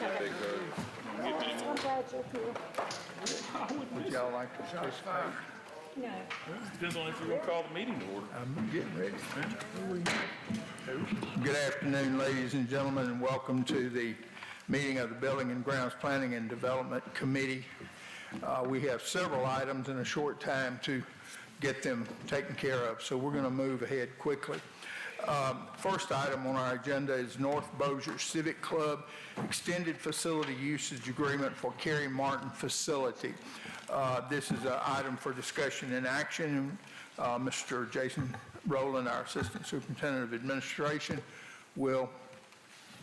big hug. I'm glad you're here. Would y'all like to participate? No. Depends on if you're gonna call the meeting to order. I'm getting ready. Good afternoon, ladies and gentlemen, and welcome to the meeting of the Building and Grounds Planning and Development Committee. We have several items in a short time to get them taken care of, so we're going to move ahead quickly. First item on our agenda is North Bossier Civic Club Extended Facility Usage Agreement for Carey Martin Facility. This is an item for discussion and action. Mr. Jason Rowland, our Assistant Superintendent of Administration, will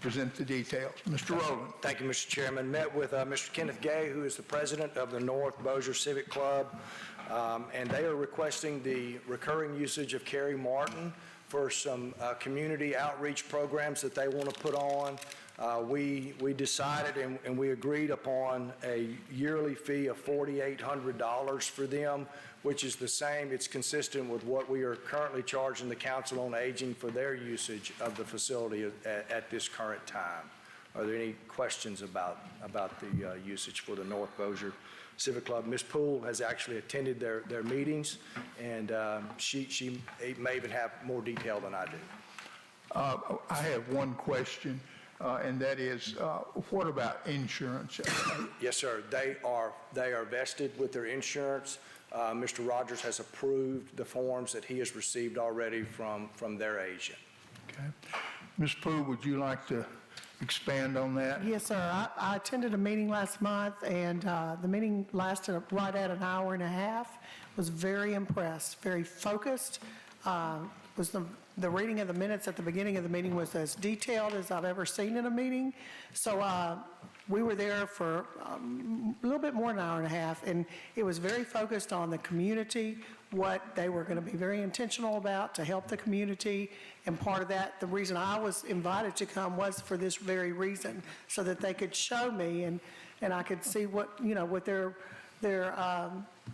present the details. Mr. Rowland. Thank you, Mr. Chairman. Met with Mr. Kenneth Gay, who is the president of the North Bossier Civic Club, and they are requesting the recurring usage of Carey Martin for some community outreach programs that they want to put on. We decided and we agreed upon a yearly fee of $4,800 for them, which is the same. It's consistent with what we are currently charging the Council on Aging for their usage of the facility at this current time. Are there any questions about the usage for the North Bossier Civic Club? Ms. Poole has actually attended their meetings, and she may even have more detail than I do. I have one question, and that is, what about insurance? Yes, sir. They are vested with their insurance. Mr. Rogers has approved the forms that he has received already from their agent. Okay. Ms. Poole, would you like to expand on that? Yes, sir. I attended a meeting last month, and the meeting lasted right at an hour and a half. Was very impressed, very focused. Was the reading of the minutes at the beginning of the meeting was as detailed as I've ever seen in a meeting. So we were there for a little bit more than an hour and a half, and it was very focused on the community, what they were going to be very intentional about to help the community. And part of that, the reason I was invited to come was for this very reason, so that they could show me and I could see what, what their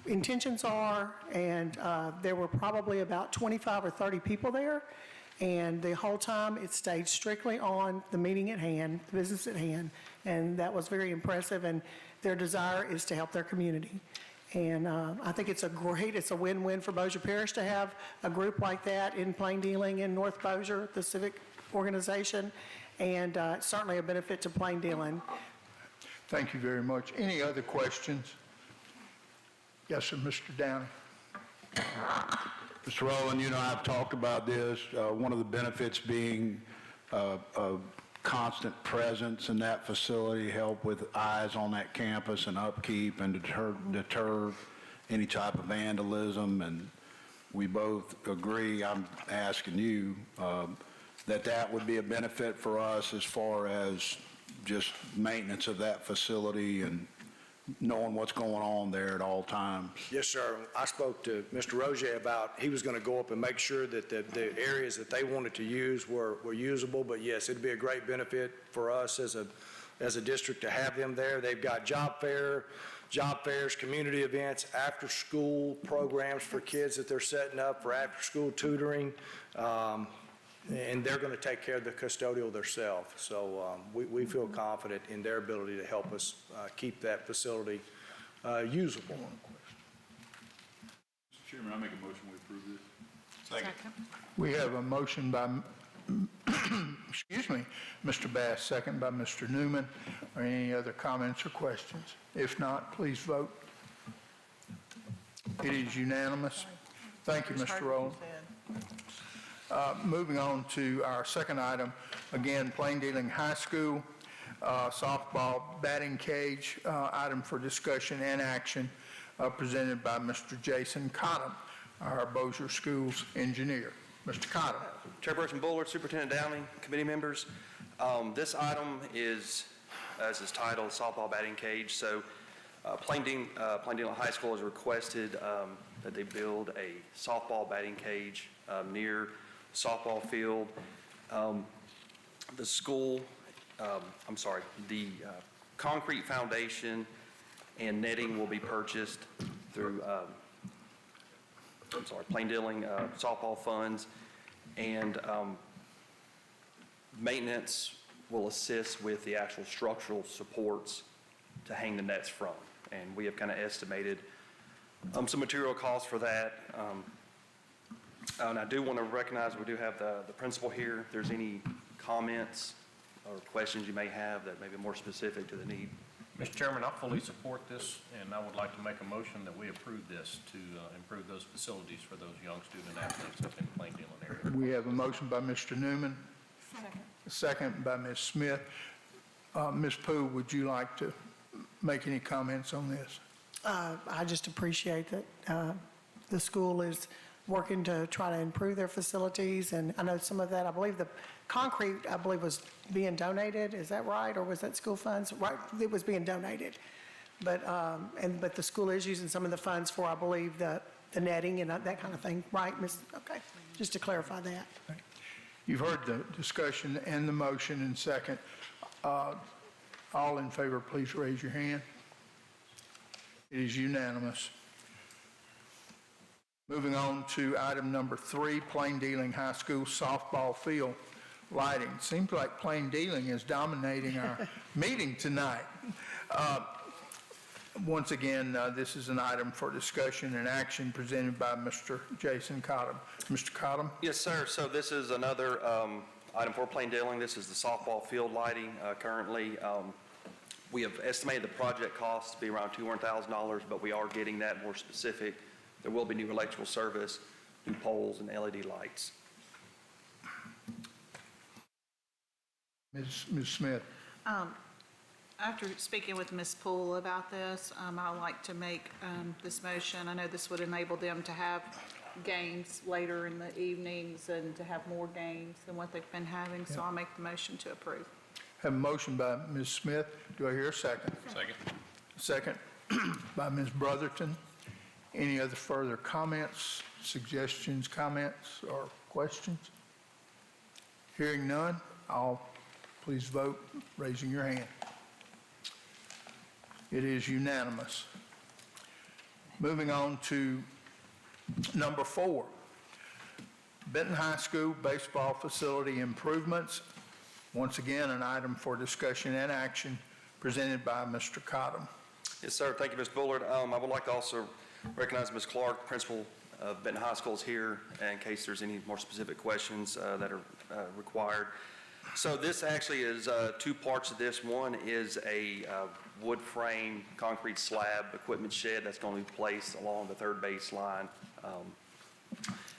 intentions are. And there were probably about 25 or 30 people there. And the whole time it stayed strictly on the meeting at hand, the business at hand. And that was very impressive. And their desire is to help their community. And I think it's a win-win for Bossier Parish to have a group like that in plain dealing in North Bossier, the civic organization. And it's certainly a benefit to plain dealing. Thank you very much. Any other questions? Yes, sir, Mr. Downey. Mr. Rowland, I've talked about this. One of the benefits being a constant presence in that facility, help with eyes on that campus and upkeep and deter any type of vandalism. And we both agree, I'm asking you, that would be a benefit for us as far as just maintenance of that facility and knowing what's going on there at all times. Yes, sir. I spoke to Mr. Roger about he was going to go up and make sure that the areas that they wanted to use were usable. But yes, it'd be a great benefit for us as a district to have them there. They've got job fairs, community events, after-school programs for kids that they're setting up for after-school tutoring. And they're going to take care of the custodial themselves. So we feel confident in their ability to help us keep that facility usable. Mr. Chairman, I make a motion we approve this. Second. We have a motion by, Mr. Bass, second by Mr. Newman. Are any other comments or questions? If not, please vote. It is unanimous. Thank you, Mr. Rowland. Moving on to our second item, again, Plain Dealing High School softball batting cage, item for discussion and action, presented by Mr. Jason Cottom, our Bossier Schools engineer. Mr. Cottom. Chairperson Bullard, Superintendent Downey, committee members. This item is, as is titled, softball batting cage. So Plain Dealing High School has requested that they build a softball batting cage near softball field. The school, the concrete foundation and netting will be purchased through, Plain Dealing softball funds, and maintenance will assist with the actual structural supports to hang the nets from. And we have kind of estimated some material costs for that. And I do want to recognize we do have the principal here. If there's any comments or questions you may have that may be more specific to the need. Mr. Chairman, I fully support this, and I would like to make a motion that we approve this to improve those facilities for those young student athletes up in the Plain Dealing area. We have a motion by Mr. Newman, a second by Ms. Smith. Ms. Poole, would you like to make any comments on this? I just appreciate that the school is working to try to improve their facilities, and I know some of that, I believe the concrete, was being donated, is that right? Or was that school funds? Right, it was being donated. But the school is using some of the funds for, I believe, the netting and that kind of thing, right, Ms.? Okay, just to clarify that. You've heard the discussion and the motion and second. All in favor, please raise your hand. It is unanimous. Moving on to item number 3, Plain Dealing High School softball field lighting. Seems like Plain Dealing is dominating our meeting tonight. Once again, this is an item for discussion and action presented by Mr. Jason Cottom. Mr. Cottom? Yes, sir. So this is another item for Plain Dealing. This is the softball field lighting currently. We have estimated the project cost to be around $200,000, but we are getting that more specific. There will be new electrical service, new poles, and LED lights. Ms. Smith? After speaking with Ms. Poole about this, I would like to make this motion. I know this would enable them to have games later in the evenings and to have more games than what they've been having, so I'll make the motion to approve. Have a motion by Ms. Smith. Do I hear a second? Second. Second by Ms. Brotherton. Any other further comments, suggestions, comments, or questions? Hearing none, all please vote, raising your hand. It is unanimous. Moving on to number 4, Benton High School baseball facility improvements. Once again, an item for discussion and action presented by Mr. Cottom. Yes, sir. Thank you, Ms. Bullard. I would like to also recognize Ms. Clark, principal of Benton High School, is here in case there's any more specific questions that are required. So this actually is 2 parts of this. One is a wood frame concrete slab equipment shed that's going to be placed along the third base line.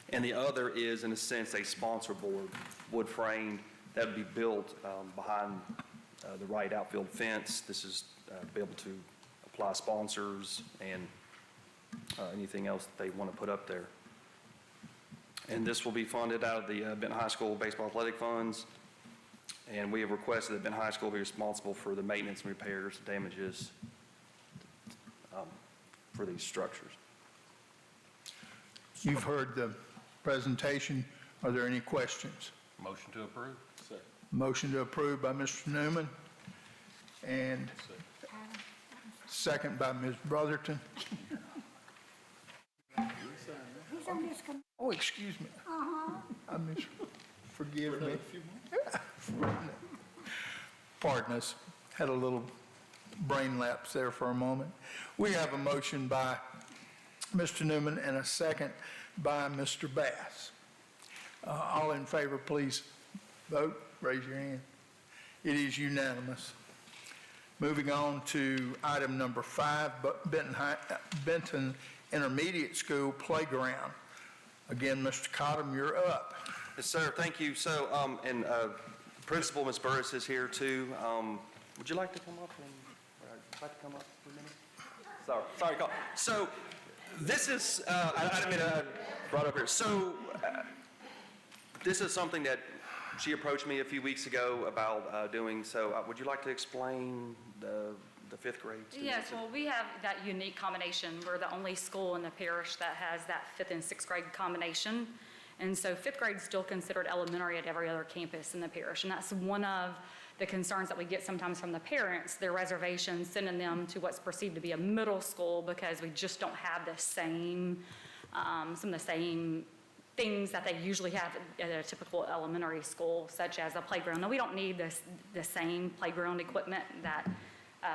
And the other is, in a sense, a sponsor board, wood framed, that would be built behind the right outfield fence. This is to be able to apply sponsors and anything else that they want to put up there. And this will be funded out of the Benton High School Baseball Athletic Funds. And we have requested that Benton High School be responsible for the maintenance and repairs, damages for these structures. You've heard the presentation. Are there any questions? Motion to approve? Motion to approve by Mr. Newman and second by Ms. Brotherton. He's on this committee. Oh, excuse me. Forgive me. Pardon us. Had a little brain lapse there for a moment. We have a motion by Mr. Newman and a second by Mr. Bass. All in favor, please vote. Raise your hand. It is unanimous. Moving on to item number 5, Benton Intermediate School Playground. Again, Mr. Cottom, you're up. Yes, sir. Thank you. So, and Principal Ms. Burris is here too. Would you like to come up for a minute? Sorry, call. So, this is, I didn't mean to brought up here. So, this is something that she approached me a few weeks ago about doing. So, would you like to explain the 5th grade students? Yes, well, we have that unique combination. We're the only school in the parish that has that 5th and 6th grade combination. And so 5th grade is still considered elementary at every other campus in the parish. And that's one of the concerns that we get sometimes from the parents, their reservations, sending them to what's perceived to be a middle school because we just don't have the same, some of the same things that they usually have at a typical elementary school, such as a playground. Now, we don't need the same playground equipment that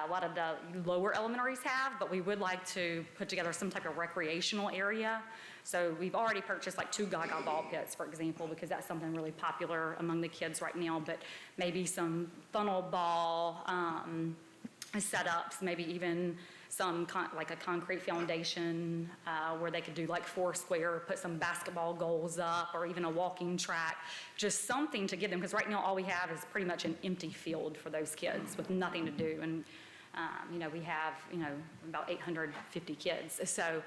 a lot of the lower elementaries have, but we would like to put together some type of recreational area. So we've already purchased like 2 Gaga ball pits, for example, because that's something really popular among the kids right now, but maybe some funnel ball setups, maybe even some like a concrete foundation where they could do like 4 square, put some basketball goals up, or even a walking track, just something to give them, because right now all we have is pretty much an empty field for those kids with nothing to do. And we have, about 850 kids. So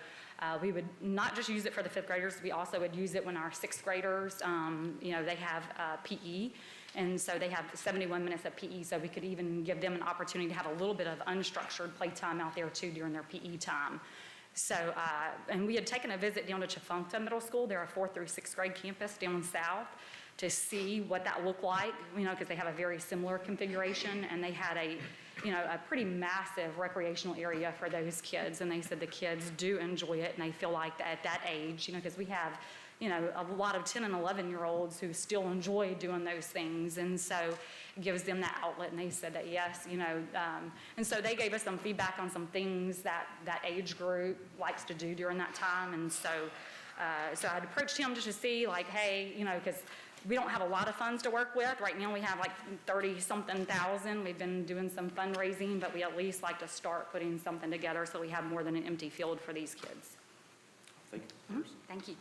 we would not just use it for the 5th graders, we also would use it when our 6th graders, they have PE. And so they have 71 minutes of PE, so we could even give them an opportunity to have a little bit of unstructured playtime out there too during their PE time. So, and we had taken a visit down to Chafuncta Middle School. They're a 4th through 6th grade campus down south, to see what that looked like, because they have a very similar configuration, and they had a pretty massive recreational area for those kids. And they said the kids do enjoy it, and they feel like that at that age, because we have a lot of 10 and 11-year-olds who still enjoy doing those things. And so it gives them that outlet. And they said that, yes, and so they gave us some feedback on some things that age group likes to do during that time. And so I'd approached him just to see, like, hey, because we don't have a lot of funds to work with. Right now we have like 30-something thousand. We've been doing some fundraising, but we at least like to start putting something together so we have more than an empty field for these kids. Thank you. Thank you.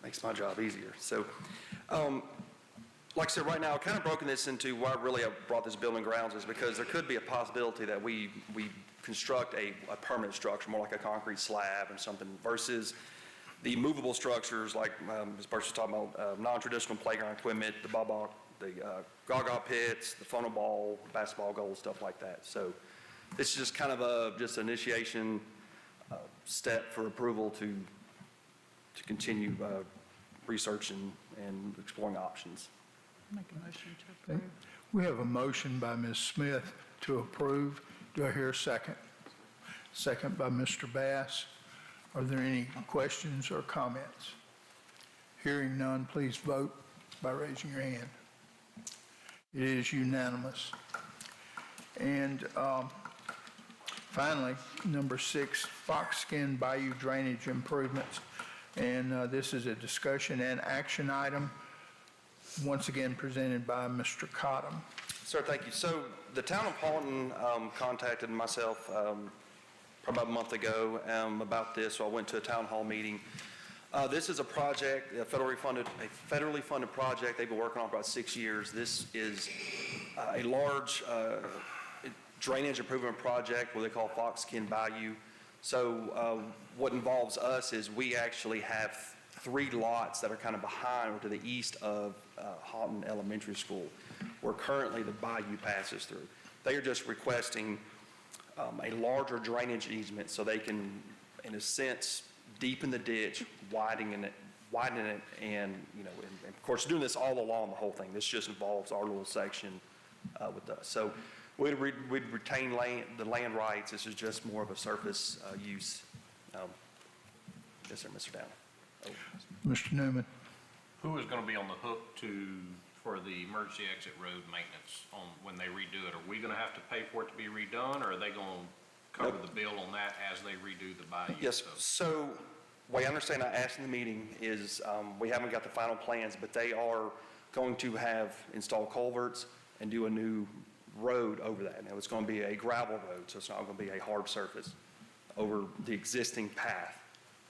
Makes my job easier. So, like I said, right now, I've kind of broken this into why really I brought this building grounds is because there could be a possibility that we construct a permanent structure, more like a concrete slab and something, versus the movable structures like this person's talking about non-traditional playground equipment, the gaga pits, the funnel ball, basketball goals, stuff like that. So this is just kind of just an initiation step for approval to continue researching and exploring options. Make a motion to approve. We have a motion by Ms. Smith to approve. Do I hear a second? Second by Mr. Bass. Are there any questions or comments? Hearing none, please vote by raising your hand. It is unanimous. And finally, number 6, Foxskin Bayou Drainage Improvements. And this is a discussion and action item, once again presented by Mr. Cottom. Sir, thank you. So the town of Paulton contacted myself probably about a month ago about this, so I went to a town hall meeting. This is a project, a federally funded project they've been working on for about 6 years. This is a large drainage improvement project, what they call Foxskin Bayou. So what involves us is we actually have 3 lots that are kind of behind or to the east of Houghton Elementary School, where currently the bayou passes through. They are just requesting a larger drainage easement so they can, in a sense, deepen the ditch, widen it, and and of course doing this all along the whole thing. This just involves our little section with us. So we'd retain the land rights. This is just more of a surface use. Yes, sir, Mr. Downey. Oh. Mr. Newman. Who is going to be on the hook for the emergency exit road maintenance when they redo it? Are we going to have to pay for it to be redone, or are they going to cover the bill on that as they redo the bayou? Yes, so the way I understand, I asked in the meeting is we haven't got the final plans, but they are going to have installed culverts and do a new road over that. Now it's going to be a gravel road, so it's not going to be a hard surface over the existing path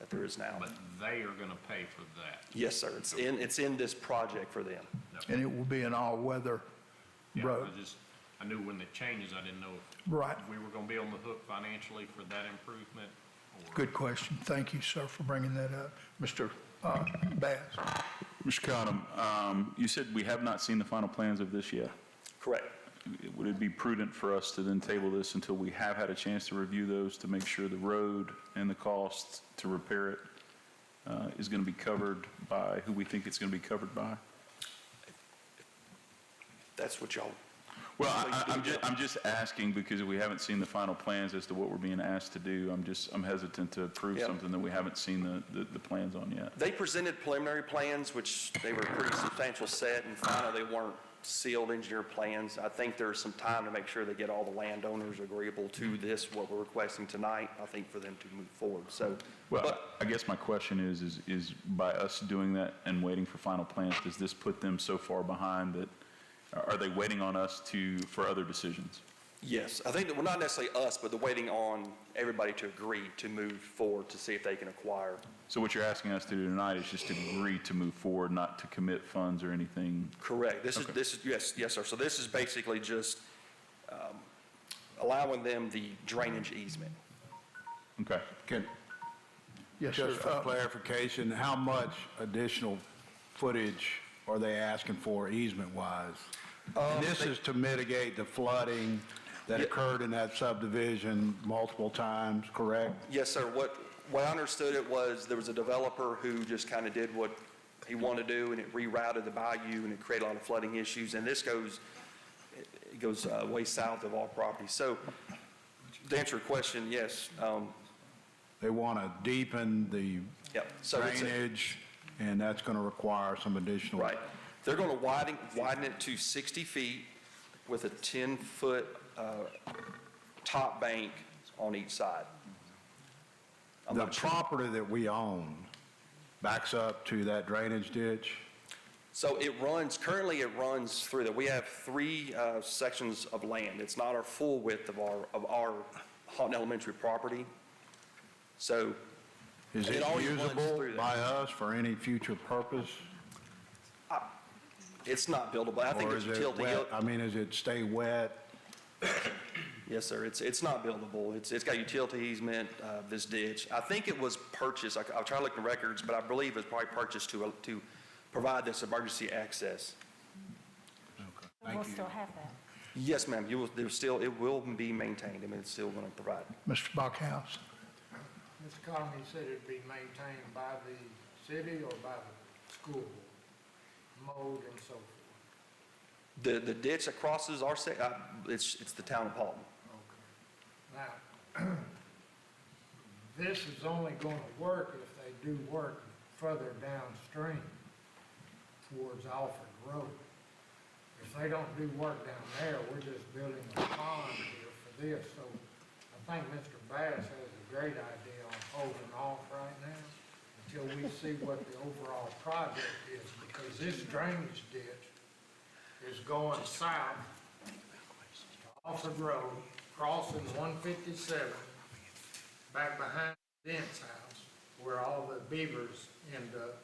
that there is now. But they are going to pay for that? Yes, sir. It's in this project for them. And it will be an all-weather road. I knew when it changes, I didn't know if Right. we were going to be on the hook financially for that improvement. Good question. Thank you, sir, for bringing that up. Mr. Bass. Mr. Cottom, you said we have not seen the final plans of this yet. Correct. Would it be prudent for us to then table this until we have had a chance to review those to make sure the road and the cost to repair it is going to be covered by who we think it's going to be covered by? That's what y'all. Well, So you do get- I'm just asking because we haven't seen the final plans as to what we're being asked to do. I'm hesitant to approve Yeah. something that we haven't seen the plans on yet. They presented preliminary plans, which they were a pretty substantial set, and final, they weren't sealed engineer plans. I think there's some time to make sure they get all the landowners agreeable to this, what we're requesting tonight, I think, for them to move forward, so. Well, but- I guess my question is by us doing that and waiting for final plans, does this put them so far behind that, are they waiting on us for other decisions? Yes, I think that, well, not necessarily us, but they're waiting on everybody to agree to move forward to see if they can acquire. So what you're asking us to do tonight is just to agree to move forward, not to commit funds or anything? Correct. This is, yes, sir. So this is basically just allowing them the drainage easement. Okay. Yes, sir. Just for clarification, how much additional footage are they asking for easement-wise? And this is to mitigate the flooding that occurred in that subdivision multiple times, correct? Yes, sir. What I understood it was, there was a developer who just kind of did what he wanted to do, and it rerouted the bayou, and it created a lot of flooding issues. And this goes way south of all property. So to answer your question, yes. They want to deepen the Yep. So it's drainage, and that's going to require some additional. right. They're going to widen it to 60 feet with a 10-foot top bank on each side. I'm The not sure. property that we own backs up to that drainage ditch? So currently it runs through that. We have 3 sections of land. It's not our full width of our Houghton Elementary property. So Is it always runs usable through there. by us for any future purpose? It's not buildable. I think Or it's is it utility. wet? I mean, does it stay wet? Yes, sir. It's not buildable. It's got utility easement, this ditch. I think it was purchased, I'll try to look in the records, but I believe it was probably purchased to provide this emergency access. We'll still have that. Yes, ma'am. It will be maintained. I mean, it's still going to provide. Mr. Buckhouse? Mr. Conley said it'd be maintained by the city or by the school board, mowed and so forth. The ditch that crosses our, it's the town of Paulton. Okay. Now, this is only going to work if they do work further downstream towards Alfred Road. If they don't do work down there, we're just building a pond here for this. So I think Mr. Bass has a great idea on holding off right now until we see what the overall project is, because this drainage ditch is going south to Alfred Road, crossing 157, back behind Dent's house, where all the beavers end up,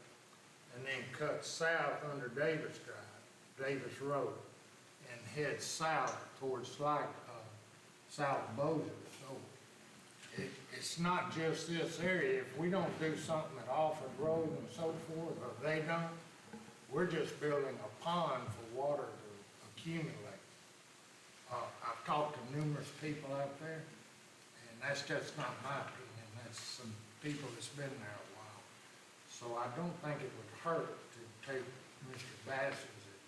and then cuts south under Davis Road, and heads south towards South Bossier. So it's not just this area. If we don't do something at Alfred Road and so forth, or they don't, we're just building a pond for water to accumulate. I've talked to numerous people out there, and that's just not my opinion. That's some people that's been there a while. So I don't think it would hurt to take Mr. Bass's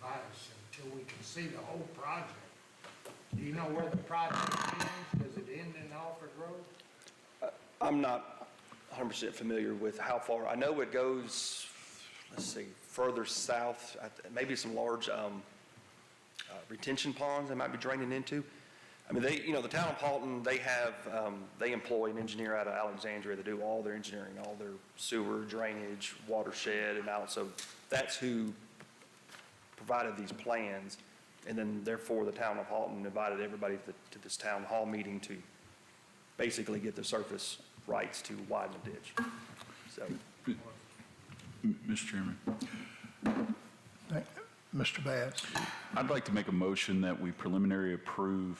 advice until we can see the whole project. Do you know where the project ends? Does it end in Alfred Road? I'm not 100% familiar with how far. I know it goes, let's see, further south, maybe some large retention ponds they might be draining into. I mean, the town of Paulton, they employ an engineer out of Alexandria to do all their engineering, all their sewer, drainage, watershed, and out. So that's who provided these plans. And then therefore the town of Paulton invited everybody to this town hall meeting to basically get the surface rights to widen the ditch. So, Mr. Chairman, Mr. Bass? I'd like to make a motion that we preliminary approve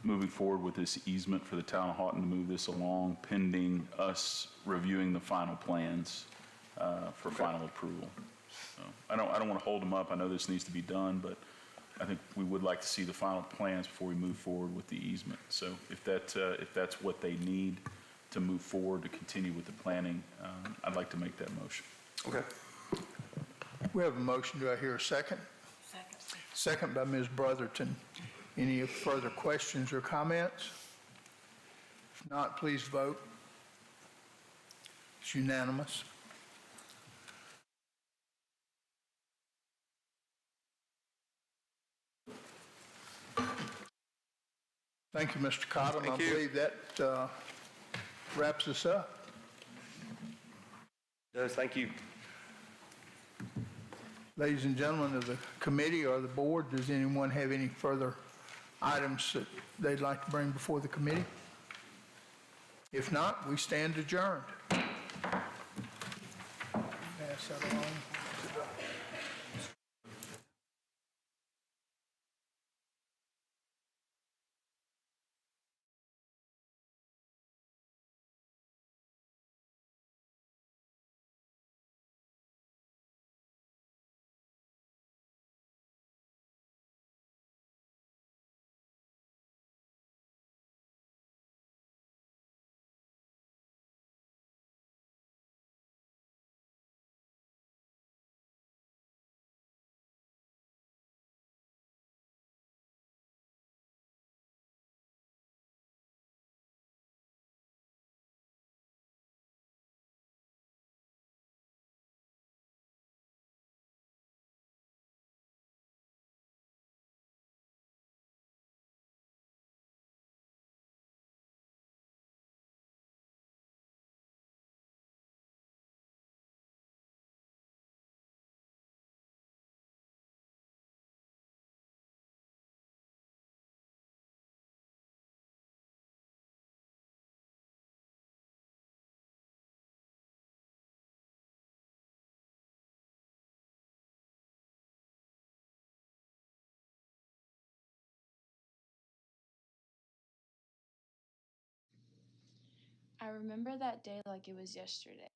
moving forward with this easement for the town of Houghton to move this along pending us reviewing the final plans for final approval. So I don't want to hold them up. I know this needs to be done, but I think we would like to see the final plans before we move forward with the easement. So if that's what they need to move forward to continue with the planning, I'd like to make that motion. okay. We have a motion. Do I hear a second? Second. second by Ms. Brotherton. Any further questions or comments? If not, please vote. It's unanimous. Thank you, Mr. Cottom. I believe that wraps us up. Does, thank you. Ladies and gentlemen of the committee or the board, does anyone have any further items that they'd like to bring before the committee? If not, we stand adjourned. Pass that along. I remember that day like it was yesterday.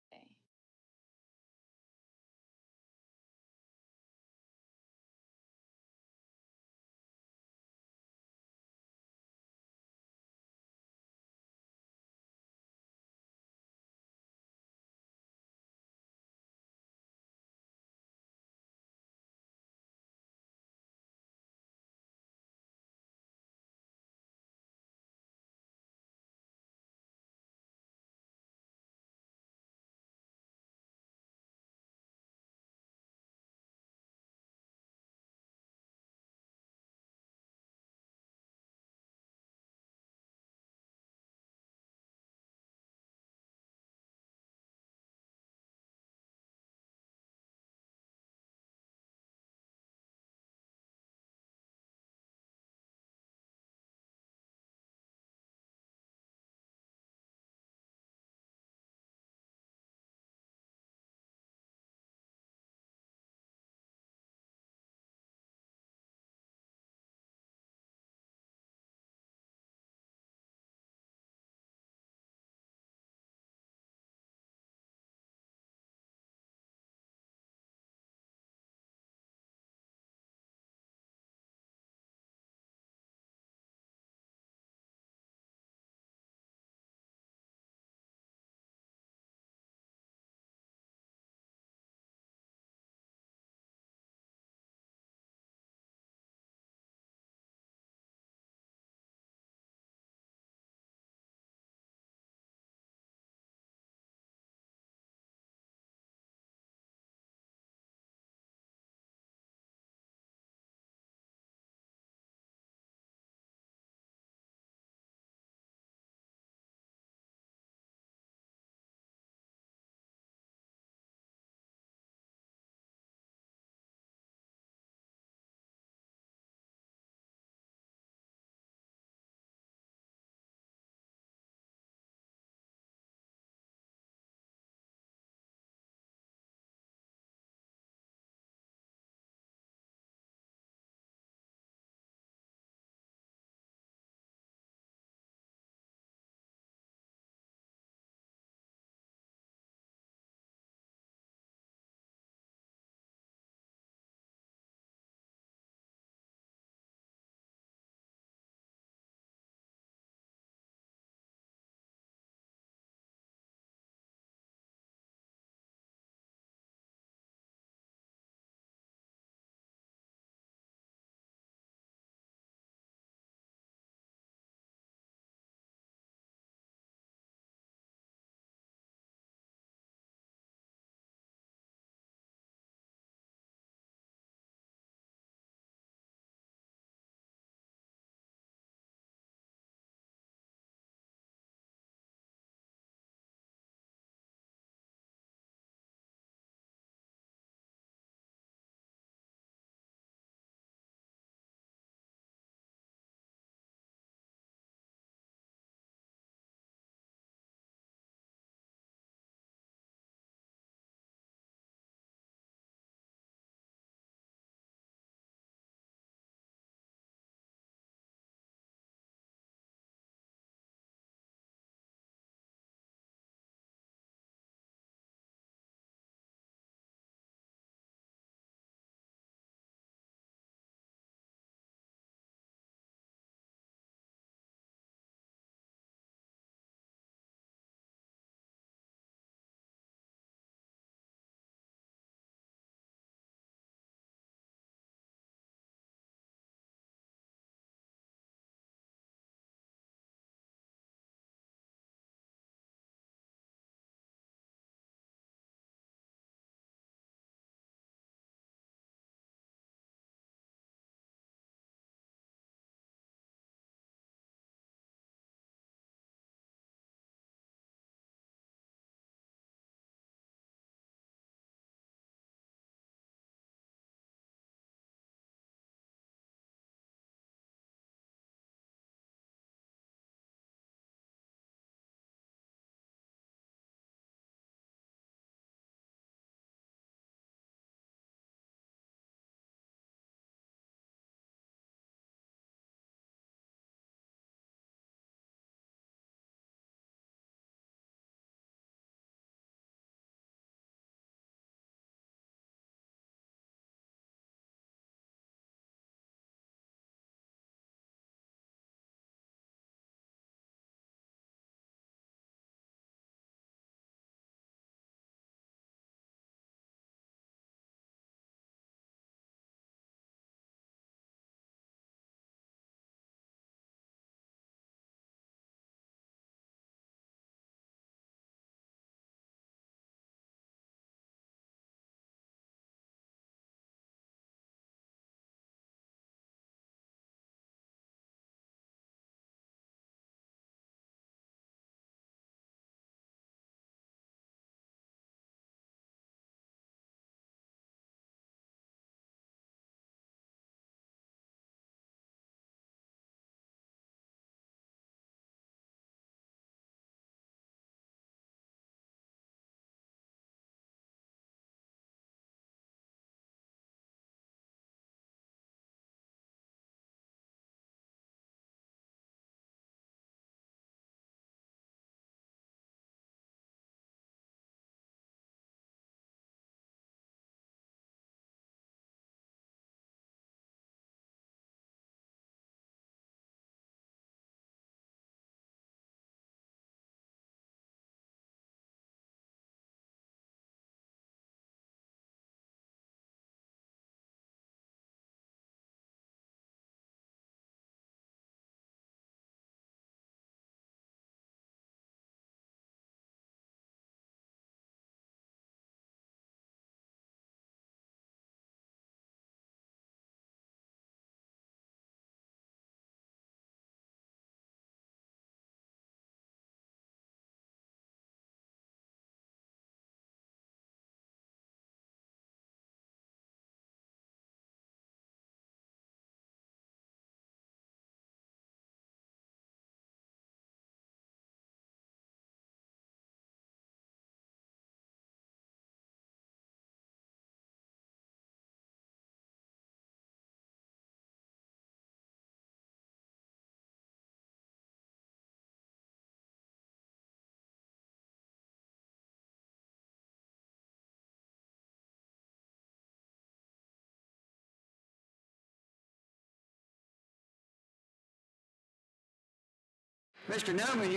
Mr. Newman,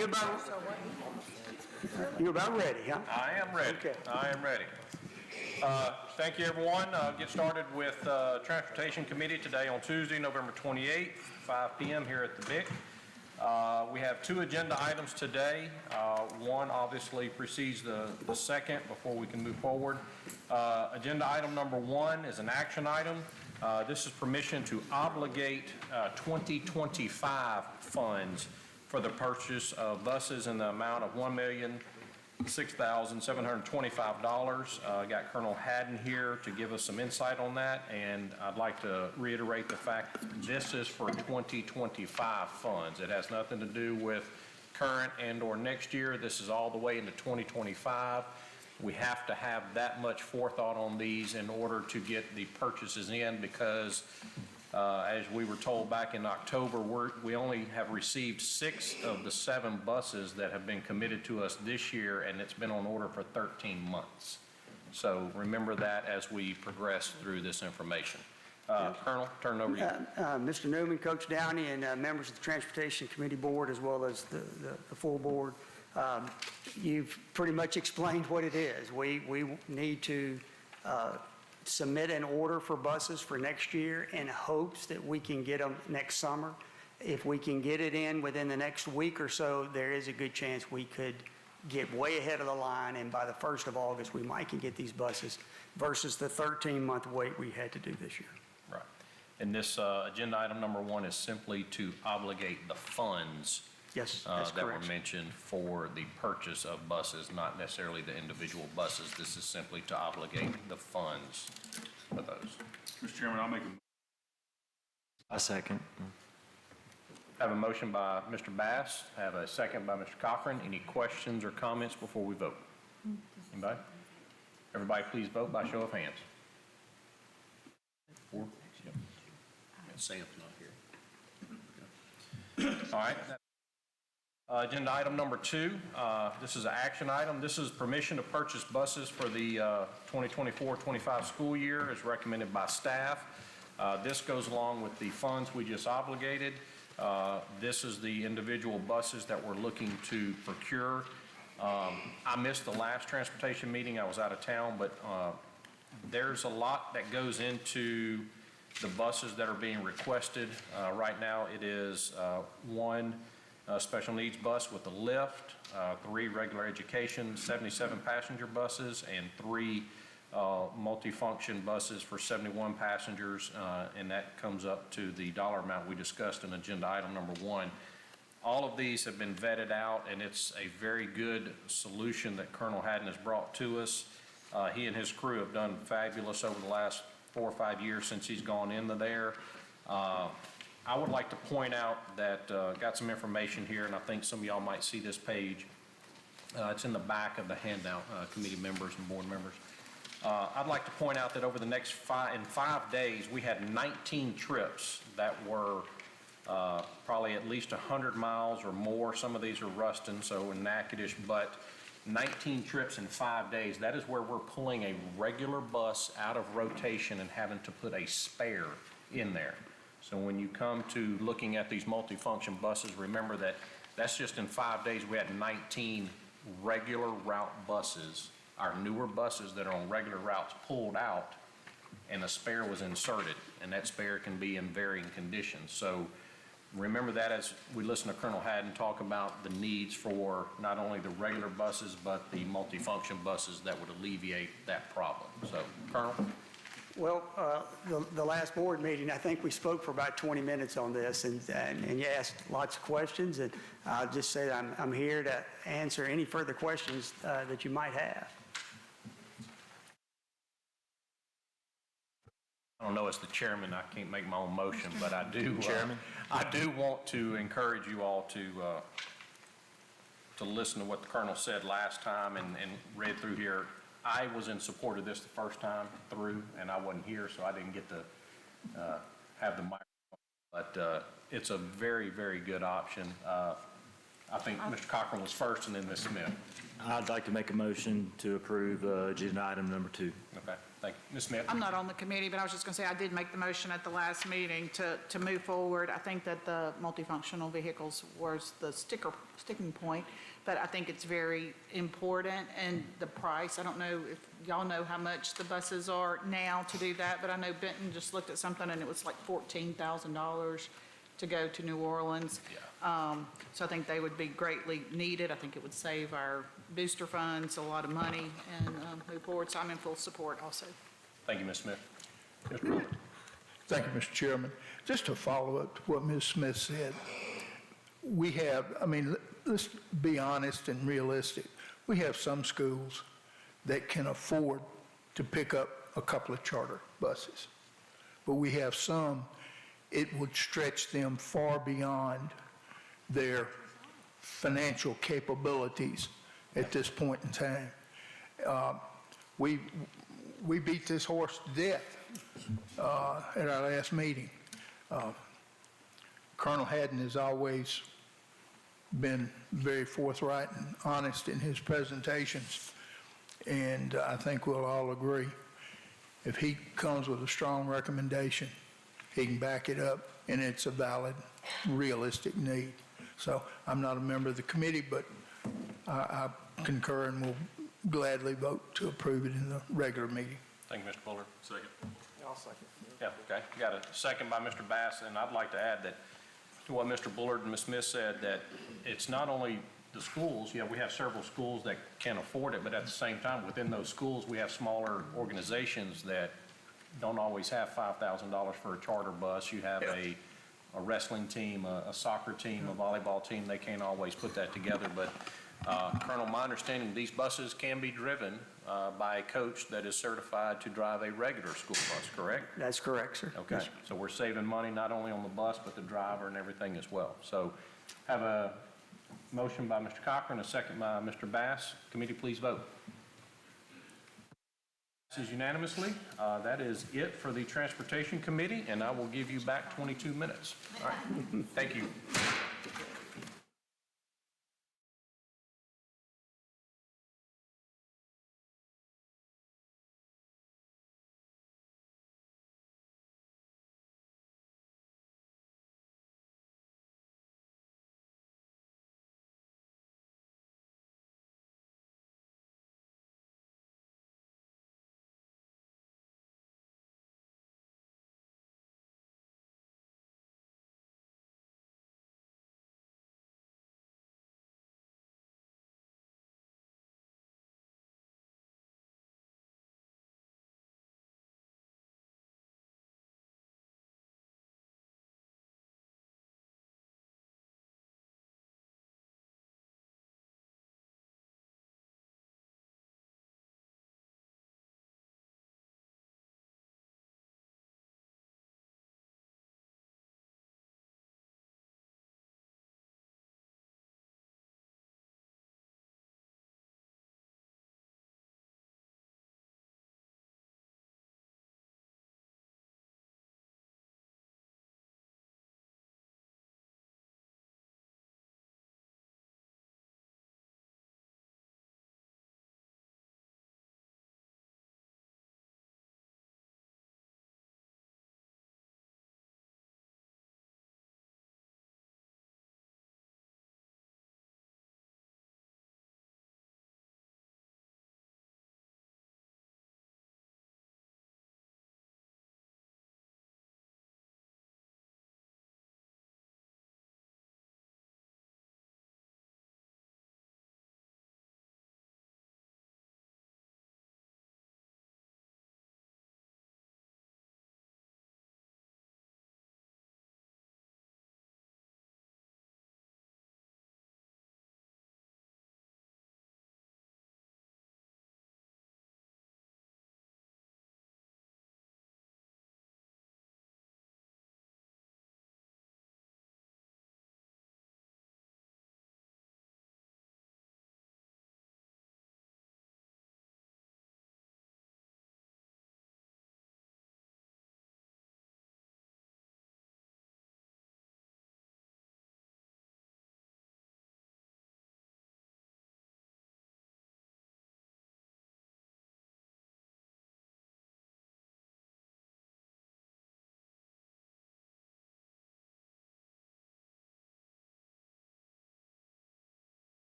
you're about ready, huh? I am ready. Okay. I am ready. Thank you, everyone. Get started with Transportation Committee today on Tuesday, November 28th, 5 p.m. here at the BIC. We have 2 agenda items today. One obviously precedes the second before we can move forward. Agenda item number 1 is an action item. This is permission to obligate 2025 funds for the purchase of buses in the amount of $1,006,725. Got Colonel Haddon here to give us some insight on that, and I'd like to reiterate the fact that this is for 2025 funds. It has nothing to do with current and/or next year. This is all the way into 2025. We have to have that much forethought on these in order to get the purchases in because as we were told back in October, we only have received 6 of the 7 buses that have been committed to us this year, and it's been on order for 13 months. So remember that as we progress through this information. Colonel, turn it over to you. Mr. Newman, Coach Downey, and members of the Transportation Committee Board, as well as the full board, you've pretty much explained what it is. We need to submit an order for buses for next year in hopes that we can get them next summer. If we can get it in within the next week or so, there is a good chance we could get way ahead of the line, and by the 1st of August, we might can get these buses versus the 13-month wait we had to do this year. Right. And this agenda item number 1 is simply to obligate the funds Yes, that's that correct. were mentioned for the purchase of buses, not necessarily the individual buses. This is simply to obligate the funds for those. Mr. Chairman, I'll make A second. Have a motion by Mr. Bass, have a second by Mr. Cochran. Any questions or comments before we vote? Anybody? Everybody please vote by show of hands. 4? Yep. Sam's not here. All right. Agenda item number 2, this is an action item. This is permission to purchase buses for the 2024-25 school year as recommended by staff. This goes along with the funds we just obligated. This is the individual buses that we're looking to procure. I missed the last transportation meeting. I was out of town, but there's a lot that goes into the buses that are being requested. Right now it is 1 special needs bus with a lift, 3 regular education 77 passenger buses, and 3 multifunction buses for 71 passengers, and that comes up to the dollar amount we discussed in agenda item number 1. All of these have been vetted out, and it's a very good solution that Colonel Haddon has brought to us. He and his crew have done fabulous over the last 4 or 5 years since he's gone into there. I would like to point out that got some information here, and I think some of y'all might see this page. It's in the back of the handout, committee members and board members. I'd like to point out that over the next 5 days, we had 19 trips that were probably at least 100 miles or more. Some of these are Ruston, so in Natchitoches, but 19 trips in 5 days. That is where we're pulling a regular bus out of rotation and having to put a spare in there. So when you come to looking at these multifunction buses, remember that that's just in 5 days. We had 19 regular route buses, our newer buses that are on regular routes, pulled out, and a spare was inserted, and that spare can be in varying conditions. So remember that as we listen to Colonel Haddon talk about the needs for not only the regular buses, but the multifunction buses that would alleviate that problem. So, Colonel? Well, the last board meeting, I think we spoke for about 20 minutes on this, and you asked lots of questions, and I'll just say that I'm here to answer any further questions that you might have. I don't know, as the chairman, I can't make my own motion, but I do. Chairman? I do want to encourage you all to listen to what the Colonel said last time and read through here. I was in support of this the first time through, and I wasn't here, so I didn't get to have the microphone. But it's a very, very good option. I think Mr. Cochran was first and then Ms. Smith. I'd like to make a motion to approve agenda item number 2. Okay, thank you. Ms. Smith? I'm not on the committee, but I was just going to say, I did make the motion at the last meeting to move forward. I think that the multifunctional vehicles was the sticking point, but I think it's very important, and the price, I don't know if y'all know how much the buses are now to do that, but I know Benton just looked at something, and it was like $14,000 to go to New Orleans. So I think they would be greatly needed. I think it would save our booster funds a lot of money and move forward. So I'm in full support also. Thank you, Ms. Smith. Mr. Bullard? Thank you, Mr. Chairman. Just to follow up to what Ms. Smith said, we have, I mean, let's be honest and realistic. We have some schools that can afford to pick up a couple of charter buses, but we have some, it would stretch them far beyond their financial capabilities at this point in time. We beat this horse to death at our last meeting. Colonel Haddon has always been very forthright and honest in his presentations, and I think we'll all agree, if he comes with a strong recommendation, he can back it up, and it's a valid, realistic need. So I'm not a member of the committee, but I concur and will gladly vote to approve it in the regular meeting. Thank you, Mr. Bullard. Second. I'll second. Yeah, okay. You got a second by Mr. Bass, and I'd like to add that to what Mr. Bullard and Ms. Smith said, that it's not only the schools, yeah, we have several schools that can afford it, but at the same time, within those schools, we have smaller organizations that don't always have $5,000 for a charter bus. You have a wrestling team, a soccer team, a volleyball team, they can't always put that together. But Colonel, my understanding, these buses can be driven by a coach that is certified to drive a regular school bus, correct? That's correct, sir. Okay, so we're saving money not only on the bus, but the driver and everything as well. So have a motion by Mr. Cochran, a second by Mr. Bass. Committee, please vote. Passes unanimously. That is it for the Transportation Committee, and I will give you back 22 minutes. All right, thank you.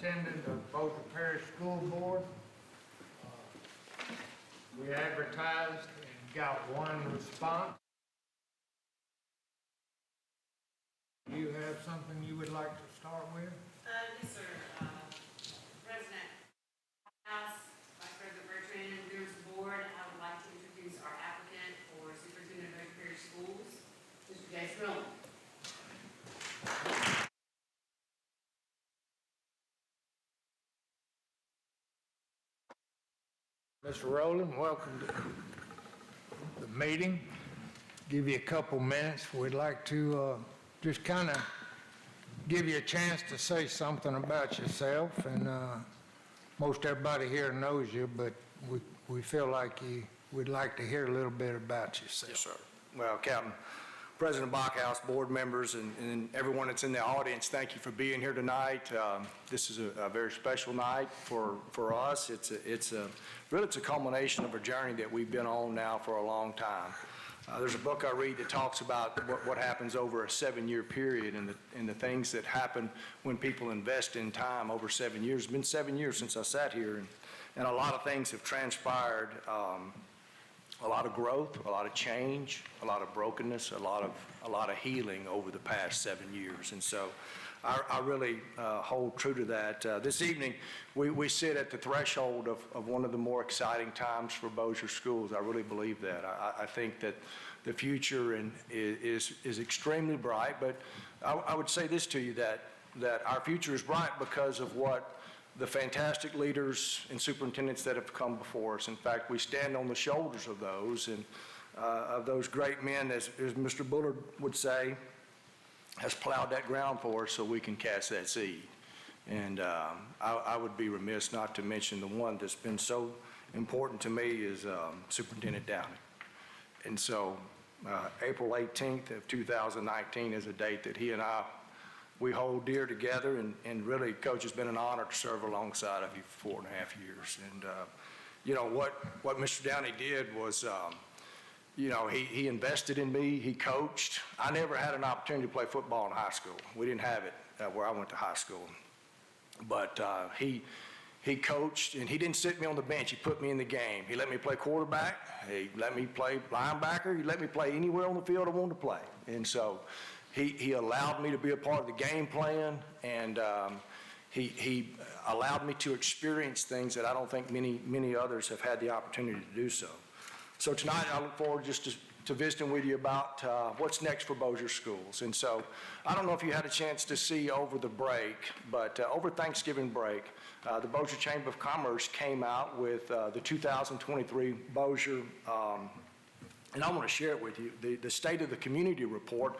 superintendent of both the parish school board. We advertised and got one response. Do you have something you would like to start with? Yes, sir. President House, Vice President Bertrand, members of the board, I would like to introduce our applicant for Superintendent of Parish Schools, Mr. Jason Rowland. Mr. Rowland, welcome to the meeting. Give you a couple minutes. We'd like to just kind of give you a chance to say something about yourself. And most everybody here knows you, but we feel like we'd like to hear a little bit about yourself. Yes, sir. Well, Captain, President Bachhaus, board members, and everyone that's in the audience, thank you for being here tonight. This is a very special night for us. It's a culmination of a journey that we've been on now for a long time. There's a book I read that talks about what happens over a 7-year period and the things that happen when people invest in time over 7 years. It's been 7 years since I sat here, and a lot of things have transpired. A lot of growth, a lot of change, a lot of brokenness, a lot of healing over the past 7 years. And so I really hold true to that. This evening, we sit at the threshold of one of the more exciting times for Bossier Schools. I really believe that. I think that the future is extremely bright, but I would say this to you, that our future is bright because of what the fantastic leaders and superintendents that have come before us. In fact, we stand on the shoulders of those, and of those great men, as Mr. Bullard would say, has plowed that ground for us so we can cast that seed. And I would be remiss not to mention the one that's been so important to me is Superintendent Downey. And so April 18th of 2019 is a date that he and we hold dear together, and really, Coach, it's been an honor to serve alongside of you for 4.5 years. And, you know, what Mr. Downey did was, you know, he invested in me, he coached. I never had an opportunity to play football in high school. We didn't have it where I went to high school. But he coached, and he didn't sit me on the bench. He put me in the game. He let me play quarterback. He let me play linebacker. He let me play anywhere on the field I wanted to play. And so he allowed me to be a part of the game plan, and he allowed me to experience things that I don't think many others have had the opportunity to do so. So tonight I look forward just to visiting with you about what's next for Bossier Schools. And so I don't know if you had a chance to see over the break, but over Thanksgiving break, the Bossier Chamber of Commerce came out with the 2023 Bossier, and I want to share it with you, the State of the Community Report.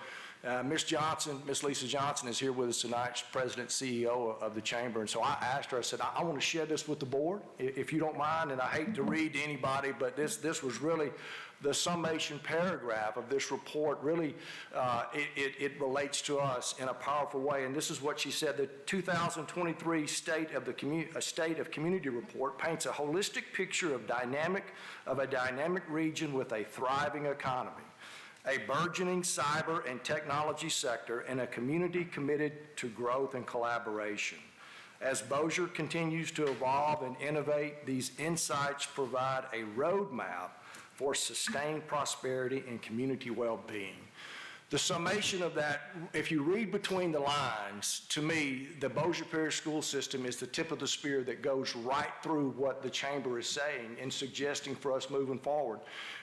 Ms. Lisa Johnson is here with us tonight. She's President, CEO of the Chamber. And so I asked her, I said, I want to share this with the board, if you don't mind. And I hate to read to anybody, but this was really the summation paragraph of this report. Really, it relates to us in a powerful way. And this is what she said. The 2023 State of Community Report paints a holistic picture of a dynamic region with a thriving economy, a burgeoning cyber and technology sector, and a community committed to growth and collaboration. As Bossier continues to evolve and innovate, these insights provide a roadmap for sustained prosperity and community well-being. The summation of that, if you read between the lines, to me, the Bossier Parish school system is the tip of the spear that goes right through what the Chamber is saying and suggesting for us moving forward.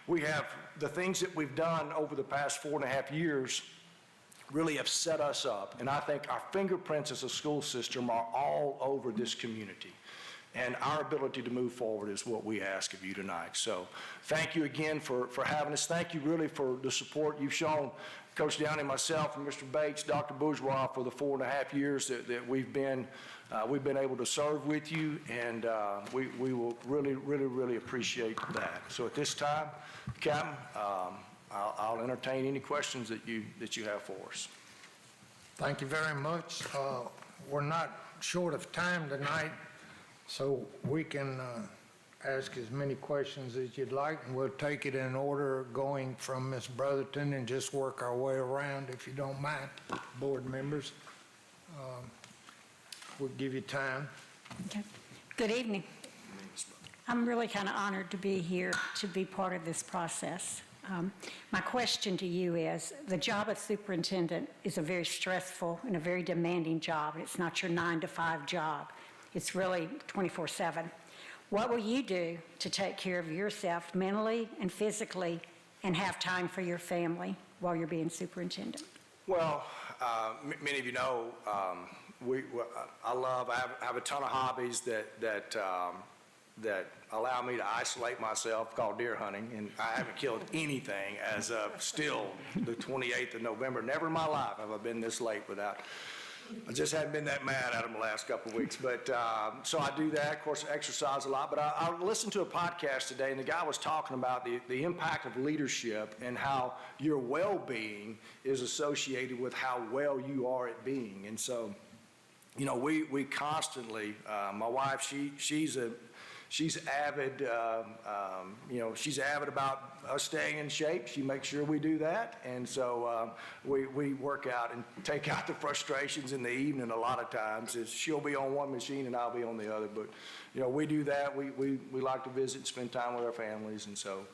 We have the things that we've done over the past 4.5 years really have set us up, and I think our fingerprints as a school system are all over this community. And our ability to move forward is what we ask of you tonight. So thank you again for having us. Thank you really for the support you've shown, Coach Downey, myself, and Mr. Bates, Dr. Bourgeois, for the 4.5 years that we've been able to serve with you, and we will really appreciate that. So at this time, Captain, I'll entertain any questions that you have for us. Thank you very much. We're not short of time tonight, so we can ask as many questions as you'd like, and we'll take it in order going from Ms. Brotherton and just work our way around, if you don't mind, board members. We'll give you time. Okay. Good evening. I'm really kind of honored to be here, to be part of this process. My question to you is, the job of superintendent is a very stressful and a very demanding job. It's not your 9-to-5 job. It's really 24/7. What will you do to take care of yourself mentally and physically and have time for your family while you're being superintendent? Well, many of you know, I have a ton of hobbies that allow me to isolate myself, called deer hunting, and I haven't killed anything as of still the 28th of November. Never in my life have I been this late without. I just haven't been that mad at them the last couple of weeks. But so I do that. Of course, I exercise a lot. But I listened to a podcast today, and the guy was talking about the impact of leadership and how your well-being is associated with how well you are at being. And so, you know, we constantly, my wife, she's avid, you know, she's avid about us staying in shape. She makes sure we do that. And so we work out and take out the frustrations in the evening a lot of times. She'll be on one machine and I'll be on the other. But, you know, we do that. We like to visit, spend time with our families. And so,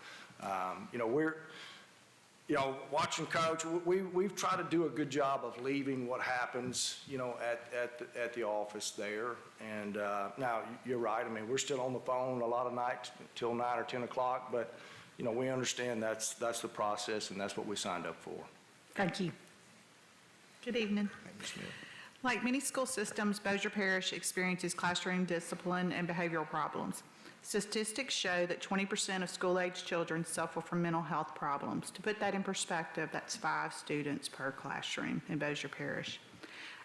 you know, watching Coach, we've tried to do a good job of leaving what happens, you know, at the office there. And now, you're right. I mean, we're still on the phone a lot of nights till 9 or 10 o'clock. But, you know, we understand that's the process, and that's what we signed up for. Thank you. Good evening. Thank you, Smith. Like many school systems, Bossier Parish experiences classroom discipline and behavioral problems. Statistics show that 20% of school-age children suffer from mental health problems. To put that in perspective, that's 5 students per classroom in Bossier Parish.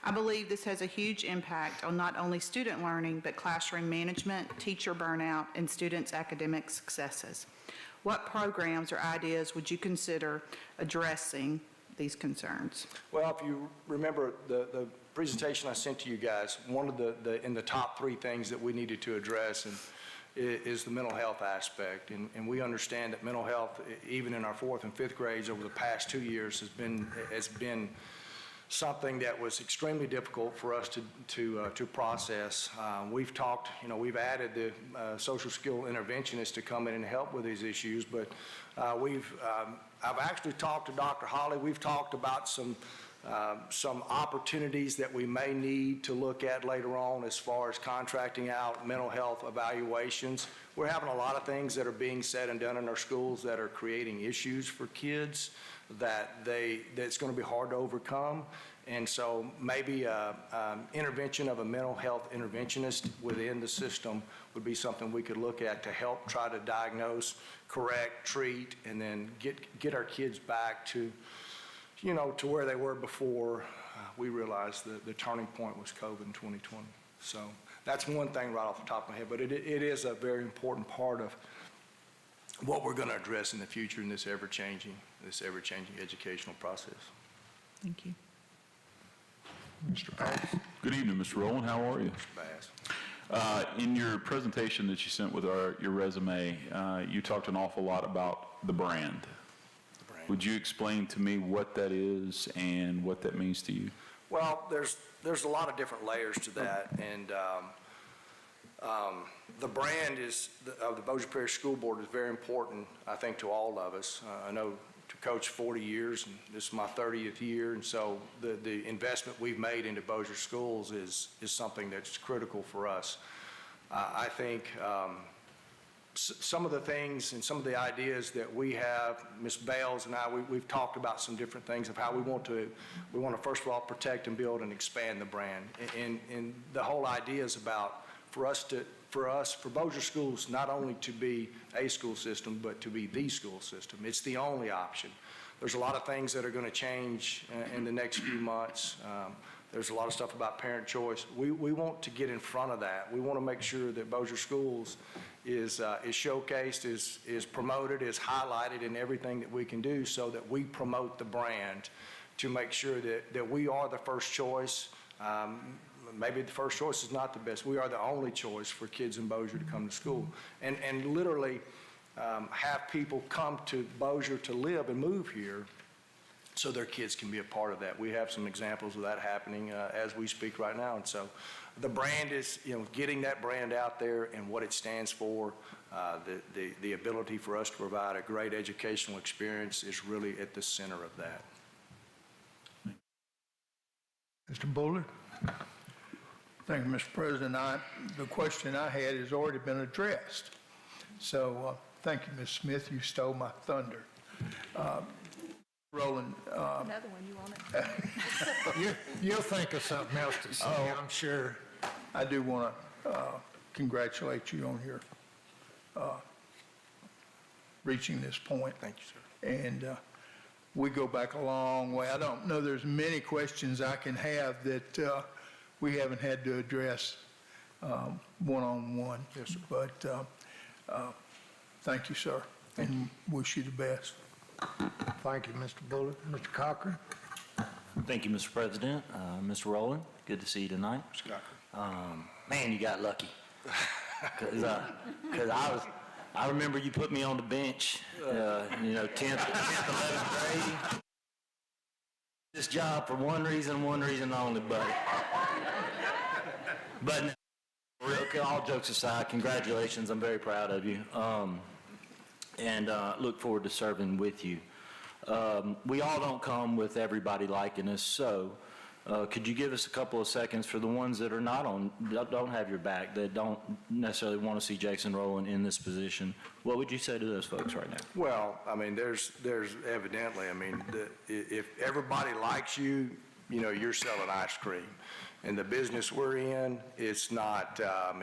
I believe this has a huge impact on not only student learning, but classroom management, teacher burnout, and students' academic successes. What programs or ideas would you consider addressing these concerns? Well, if you remember the presentation I sent to you guys, one of in the top 3 things that we needed to address is the mental health aspect. And we understand that mental health, even in our 4th and 5th grades over the past 2 years, has been something that was extremely difficult for us to process. We've talked, you know, we've added the social skill interventionists to come in and help with these issues, but I've actually talked to Dr. Holly. We've talked about some opportunities that we may need to look at later on as far as contracting out mental health evaluations. We're having a lot of things that are being said and done in our schools that are creating issues for kids that's going to be hard to overcome. And so maybe intervention of a mental health interventionist within the system would be something we could look at to help try to diagnose, correct, treat, and then get our kids back to, you know, to where they were before we realized the turning point was COVID in 2020. So that's one thing right off the top of my head, but it is a very important part of what we're going to address in the future in this ever-changing educational process. Thank you. Mr. Bass. Good evening, Mr. Rowland. How are you? Mr. Bass. In your presentation that you sent with your resume, you talked an awful lot about the brand. Would you explain to me what that is and what that means to you? Well, there's a lot of different layers to that, and the brand of the Bossier Parish School Board is very important, I think, to all of us. I know to coach 40 years, and this is my 30th year, and so the investment we've made into Bossier schools is something that's critical for us. I think some of the things and some of the ideas that we have, Ms. Bales and I, we've talked about some different things of how we want to first of all protect and build and expand the brand. And the whole idea is about for Bossier schools not only to be a school system, but to be the school system. It's the only option. There's a lot of things that are going to change in the next few months. There's a lot of stuff about parent choice. We want to get in front of that. We want to make sure that Bossier schools is showcased, is promoted, is highlighted in everything that we can do so that we promote the brand to make sure that we are the first choice. Maybe the first choice is not the best. We are the only choice for kids in Bossier to come to school. And literally have people come to Bossier to live and move here so their kids can be a part of that. We have some examples of that happening as we speak right now. And so the brand is, getting that brand out there and what it stands for, the ability for us to provide a great educational experience is really at the center of that. Mr. Bullard? Thank you, Mr. President. The question I had has already been addressed. So thank you, Ms. Smith. You stole my thunder. Roland. Another one, you want it? You'll think of something else to say, I'm sure. I do want to congratulate you on your reaching this point. Thank you, sir. And we go back a long way. I don't know there's many questions I can have that we haven't had to address one-on-one. Yes, sir. But thank you, sir, and wish you the best. Thank you, Mr. Bullard. Mr. Cochran? Thank you, Mr. President. Mr. Rowland, good to see you tonight. Man, you got lucky. Because I remember you put me on the bench, 10th, 11th grade. This job for one reason only, buddy. But all jokes aside, congratulations. I'm very proud of you. And look forward to serving with you. We all don't come with everybody liking us, so could you give us a couple of seconds for the ones that are don't have your back, that don't necessarily want to see Jason Rowland in this position? What would you say to those folks right now? Well, I mean, there's evidently, if everybody likes you, you're selling ice cream. And the business we're in, it's not,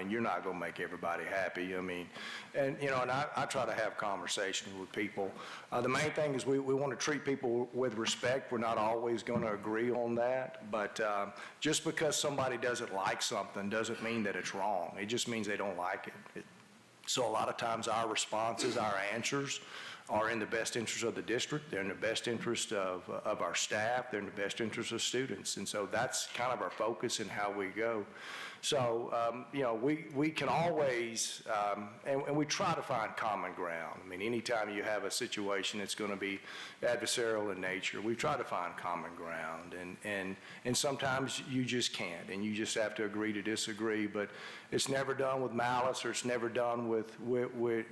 you're not going to make everybody happy. And I try to have conversations with people. The main thing is we want to treat people with respect. We're not always going to agree on that. But just because somebody doesn't like something doesn't mean that it's wrong. It just means they don't like it. So a lot of times our responses, our answers are in the best interest of the district. They're in the best interest of our staff. They're in the best interest of students. And so that's kind of our focus in how we go. So, we can always, and we try to find common ground. Anytime you have a situation that's going to be adversarial in nature, we try to find common ground. And sometimes you just can't, and you just have to agree to disagree. But it's never done with malice, or it's never done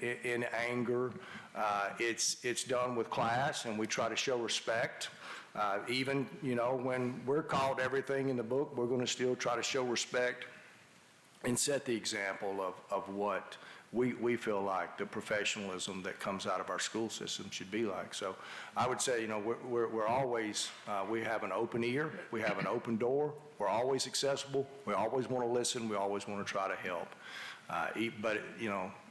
in anger. It's done with class, and we try to show respect. Even, when we're called everything in the book, we're going to still try to show respect and set the example of what we feel like the professionalism that comes out of our school system should be like. So I would say, we're always, we have an open ear, we have an open door, we're always accessible, we always want to listen, we always want to try to help. But,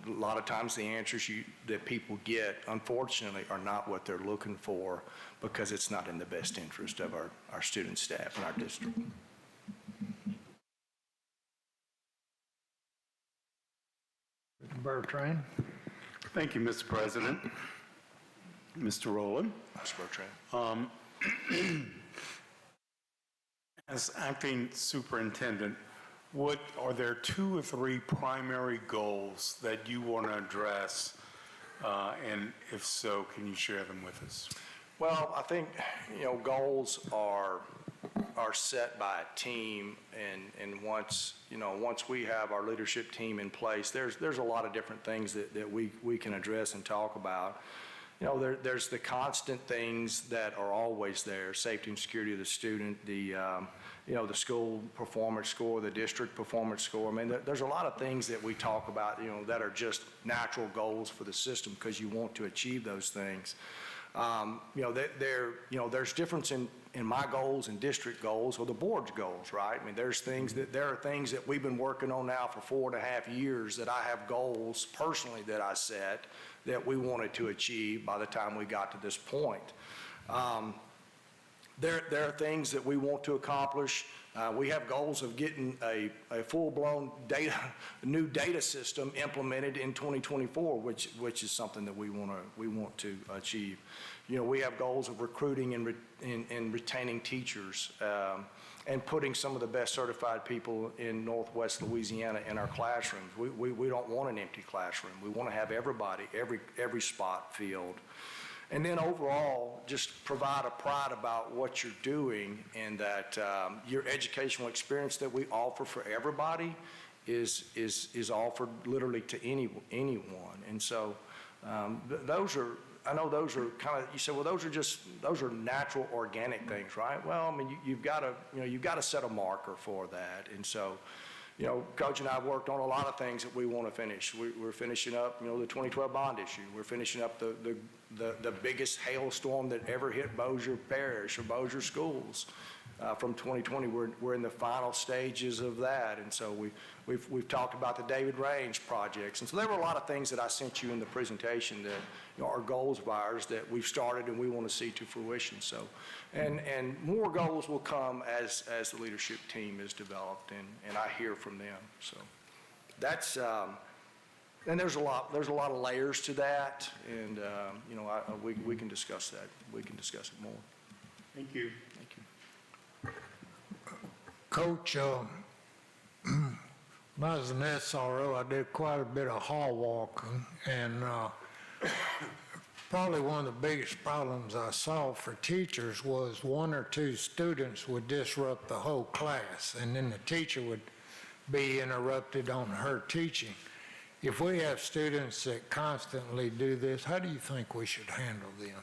a lot of times the answers that people get, unfortunately, are not what they're looking for, because it's not in the best interest of our student staff and our district. Mr. Bertrand? Thank you, Mr. President. Mr. Rowland. Mr. Bertrand. As acting superintendent, are there 2 or 3 primary goals that you want to address? And if so, can you share them with us? Well, I think, goals are set by a team, and once we have our leadership team in place, there's a lot of different things that we can address and talk about. There's the constant things that are always there: safety and security of the student, the school performance score, the district performance score. There's a lot of things that we talk about, that are just natural goals for the system, because you want to achieve those things. There's difference in my goals and district goals, or the board's goals, right? There are things that we've been working on now for 4.5 years, that I have goals personally that I set that we wanted to achieve by the time we got to this point. There are things that we want to accomplish. We have goals of getting a full-blown new data system implemented in 2024, which is something that we want to achieve. We have goals of recruiting and retaining teachers, and putting some of the best certified people in Northwest Louisiana in our classrooms. We don't want an empty classroom. We want to have everybody, every spot filled. And then overall, just provide a pride about what you're doing, and that your educational experience that we offer for everybody is offered literally to anyone. And so those are, I know those are kind of, you say, well, those are natural, organic things, right? Well, I mean, you've got to set a marker for that. And so, Coach and I have worked on a lot of things that we want to finish. We're finishing up, the 2012 bond issue. We're finishing up the biggest hailstorm that ever hit Bossier Parish or Bossier schools from 2020. We're in the final stages of that. And so we've talked about the David Range projects. And so there were a lot of things that I sent you in the presentation that are goals of ours that we've started and we want to see to fruition. So, and more goals will come as the leadership team is developed, and I hear from them. So that's, and there's a lot of layers to that, and we can discuss that. We can discuss it more. Thank you. Thank you. Coach, when I was an SRO, I did quite a bit of hall walking, and probably one of the biggest problems I saw for teachers was one or two students would disrupt the whole class, and then the teacher would be interrupted on her teaching. If we have students that constantly do this, how do you think we should handle them?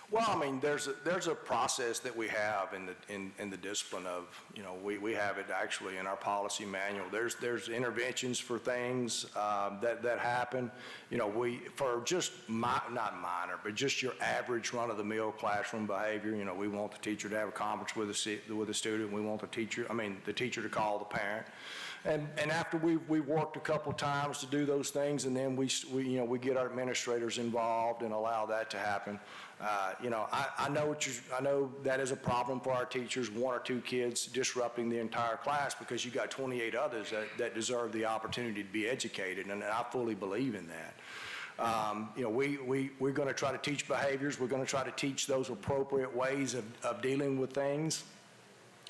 Well, I mean, there's a process that we have in the discipline of, we have it actually in our policy manual. There's interventions for things that happen. For just not minor, but just your average run-of-the-mill classroom behavior. We want the teacher to have a conference with a student. We want the teacher to call the parent. And after we've worked a couple of times to do those things, and then we get our administrators involved and allow that to happen. I know that is a problem for our teachers, one or two kids disrupting the entire class, because you got 28 others that deserve the opportunity to be educated, and I fully believe in that. We're going to try to teach behaviors. We're going to try to teach those appropriate ways of dealing with things.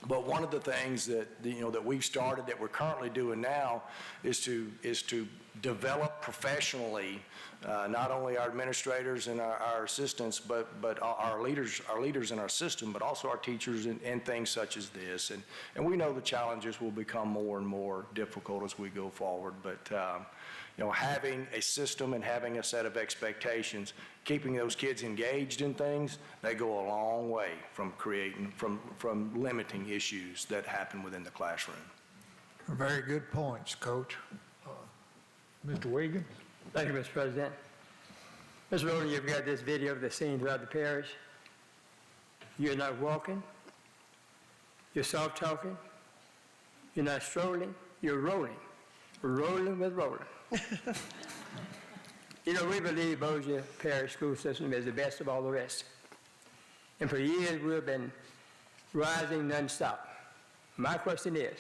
But one of the things that we've started, that we're currently doing now, is to develop professionally not only our administrators and our assistants, but our leaders in our system, but also our teachers in things such as this. And we know the challenges will become more and more difficult as we go forward. But having a system and having a set of expectations, keeping those kids engaged in things, they go a long way from limiting issues that happen within the classroom. Very good points, Coach. Mr. Wiggins? Thank you, Mr. President. Mr. Rowland, you've got this video of the scene throughout the parish. You're not walking. You're soft-talking. You're not strolling. You're rolling. Rolling with rolling. We believe Bossier Parish school system is the best of all the rest. And for years, we've been rising nonstop. My question is,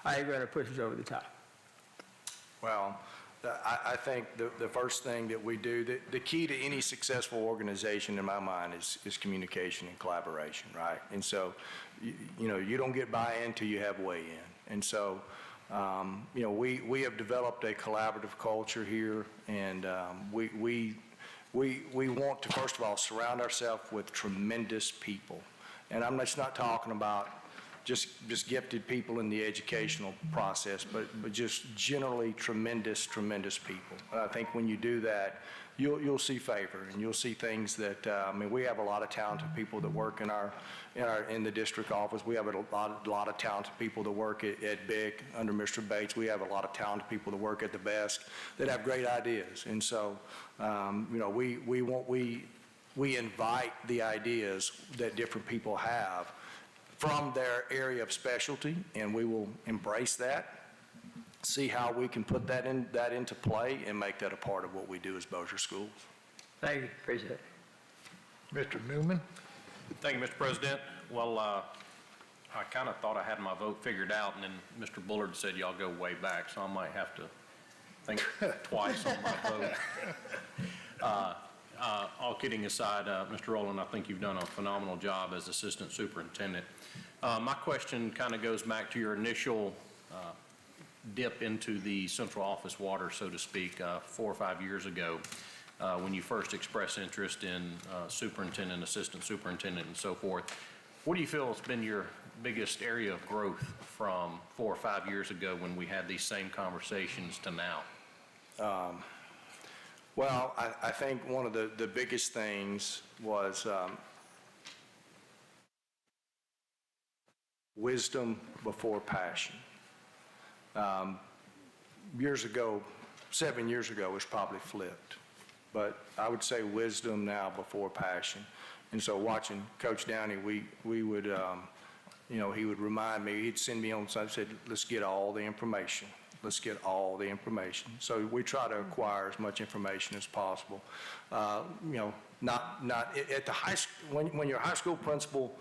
how are you going to push us over the top? Well, I think the first thing that we do, the key to any successful organization in my mind is communication and collaboration, right? And so, you don't get buy-in until you have weigh-in. And so, we have developed a collaborative culture here, and we want to, first of all, surround ourselves with tremendous people. And I'm just not talking about just gifted people in the educational process, but just generally tremendous people. I think when you do that, you'll see favor, and you'll see things that, we have a lot of talented people that work in the district office. We have a lot of talented people that work at BIC under Mr. Bates. We have a lot of talented people that work at the BESC that have great ideas. And so, we invite the ideas that different people have from their area of specialty, and we will embrace that, see how we can put that into play, and make that a part of what we do as Bossier Schools. Thank you. Appreciate it. Mr. Newman? Thank you, Mr. President. Well, I kind of thought I had my vote figured out, and then Mr. Bullard said y'all go way back, so I might have to think twice on my vote. All kidding aside, Mr. Rowland, I think you've done a phenomenal job as Assistant Superintendent. My question kind of goes back to your initial dip into the central office water, so to speak, 4 or 5 years ago. when you first expressed interest in superintendent, assistant superintendent, and so forth. What do you feel has been your biggest area of growth from 4 or 5 years ago when we had these same conversations to now? Well, I think one of the biggest things was wisdom before passion. Years ago, 7 years ago, it was probably flipped. But I would say wisdom now before passion. And so watching Coach Downey, we would, he would remind me, he'd send me on side and said, let's get all the information. Let's get all the information. So we try to acquire as much information as possible. Not at the high school, when you're a high school principal,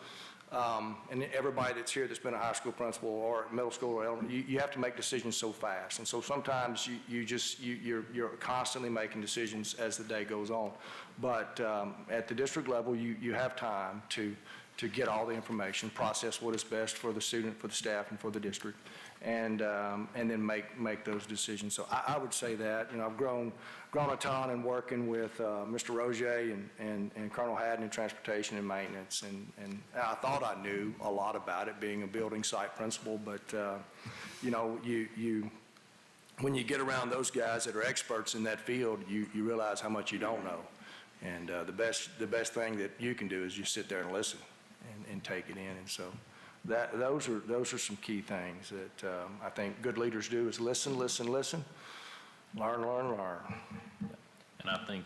and everybody that's here that's been a high school principal or middle school or elementary, you have to make decisions so fast. And so sometimes you're constantly making decisions as the day goes on. But at the district level, you have time to get all the information, process what is best for the student, for the staff, and for the district, and then make those decisions. So I would say that, I've grown a ton in working with Mr. Roger and Colonel Haddon in transportation and maintenance, and I thought I knew a lot about it, being a building site principal, but when you get around those guys that are experts in that field, you realize how much you don't know. And the best thing that you can do is just sit there and listen and take it in. And so those are some key things that I think good leaders do, is listen, listen, listen, learn, learn, learn. And I think,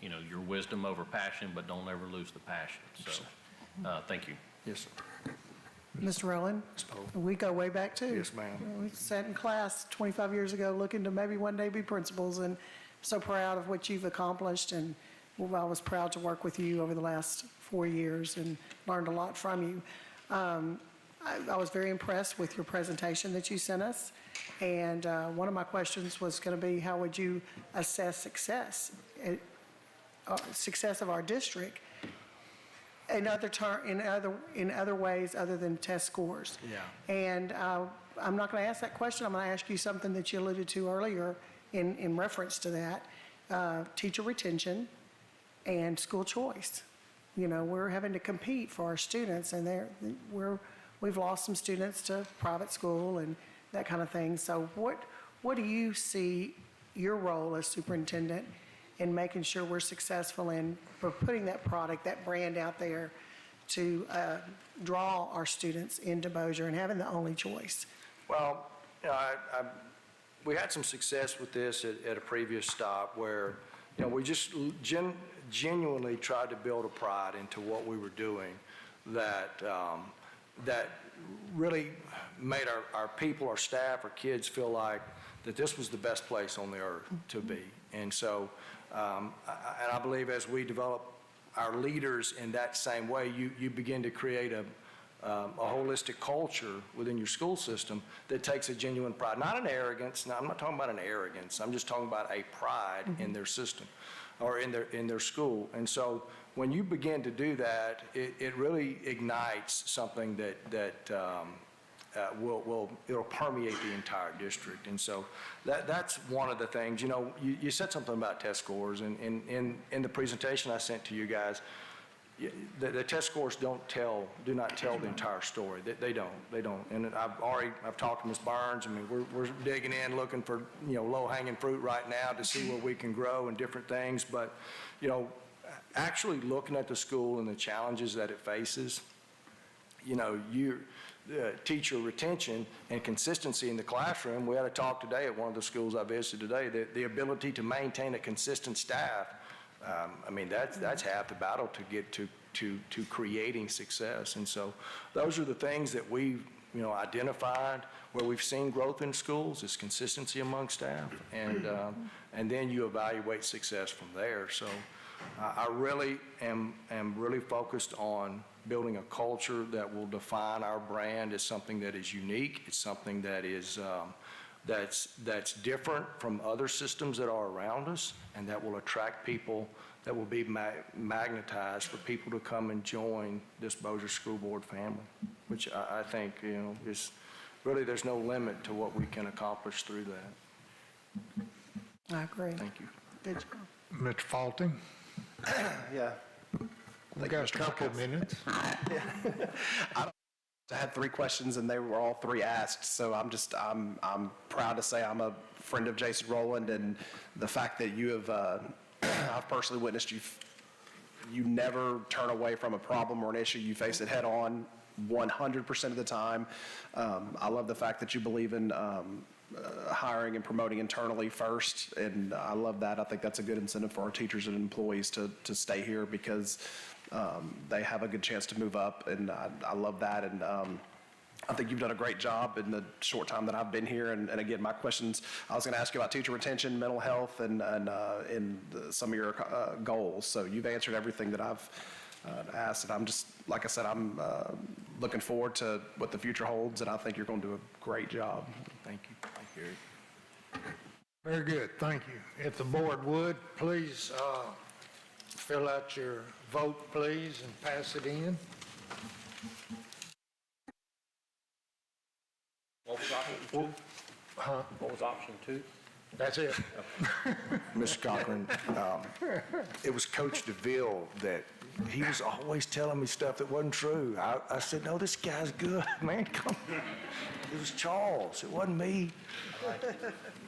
your wisdom over passion, but don't ever lose the passion. So, thank you. Yes, sir. Mr. Rowland, we go way back too. Yes, ma'am. We sat in class 25 years ago looking to maybe one day be principals, and so proud of what you've accomplished, and I was proud to work with you over the last 4 years and learned a lot from you. I was very impressed with your presentation that you sent us, and one of my questions was going to be, how would you assess success of our district in other ways other than test scores? Yeah. And I'm not going to ask that question. I'm going to ask you something that you alluded to earlier in reference to that, teacher retention and school choice. We're having to compete for our students, and we've lost some students to private school and that kind of thing. So what do you see your role as superintendent in making sure we're successful for putting that product, that brand out there to draw our students into Bossier and having the only choice? Well, we had some success with this at a previous stop where, we just genuinely tried to build a pride into what we were doing that really made our people, our staff, our kids feel like that this was the best place on the earth to be. And so, and I believe as we develop our leaders in that same way, you begin to create a holistic culture within your school system that takes a genuine pride, not an arrogance. Now, I'm not talking about an arrogance. I'm just talking about a pride in their system or in their school. And so when you begin to do that, it really ignites something that it'll permeate the entire district. And so that's one of the things. You said something about test scores, and in the presentation I sent to you guys, the test scores do not tell the entire story. They don't. And I've talked to Ms. Burns. I mean, we're digging in, looking for, low-hanging fruit right now to see where we can grow and different things. But, actually looking at the school and the challenges that it faces, teacher retention and consistency in the classroom. We had a talk today at one of the schools I visited today, the ability to maintain a consistent staff. That's half the battle to get to creating success. And so those are the things that we've identified where we've seen growth in schools, is consistency among staff, and then you evaluate success from there. So I really am really focused on building a culture that will define our brand as something that is unique. It's something that is that's different from other systems that are around us, and that will attract people, that will be magnetized for people to come and join this Bossier School Board family, which I think, is really, there's no limit to what we can accomplish through that. I agree. Thank you. Good job. Mr. Faulting, Yeah. we got a couple of minutes. I had 3 questions and they were all 3 asked, so I'm proud to say I'm a friend of Jason Rowland, and the fact that you have, I've personally witnessed you never turn away from a problem or an issue. You face it head on 100% of the time. I love the fact that you believe in hiring and promoting internally first, and I love that. I think that's a good incentive for our teachers and employees to stay here because they have a good chance to move up, and I love that. And I think you've done a great job in the short time that I've been here. And again, my questions, I was going to ask you about teacher retention, mental health, and some of your goals. So you've answered everything that I've asked, and I'm just, like I said, I'm looking forward to what the future holds, and I think you're going to do a great job. Thank you. Thank you. Very good, thank you. If the board would, please fill out your vote, please, and pass it in. What was option 2? Huh? What was option 2? That's it. Mr. Cochran, it was Coach DeVille that he was always telling me stuff that wasn't true. I said, no, this guy's good, man, come on. It was Charles, it wasn't me.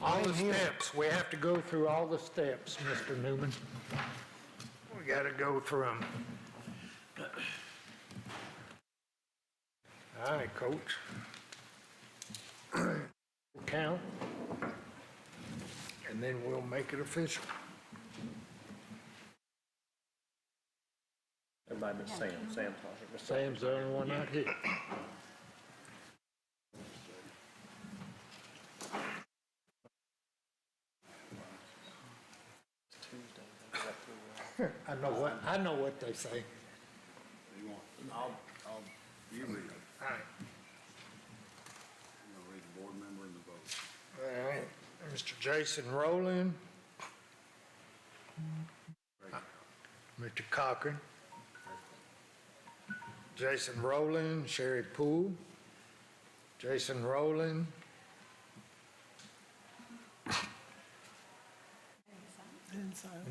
All the steps, we have to go through all the steps, Mr. Newman. We got to go through them. All right, Coach. Count, and then we'll make it official. Everybody but Sam. Sam's not here. Sam's the only one not here. I know what they say. You read it. All right. I'll read the board member and the vote. All right, Mr. Jason Rowland. Mr. Cochran. Jason Rowland, Sherry Poole. Jason Rowland.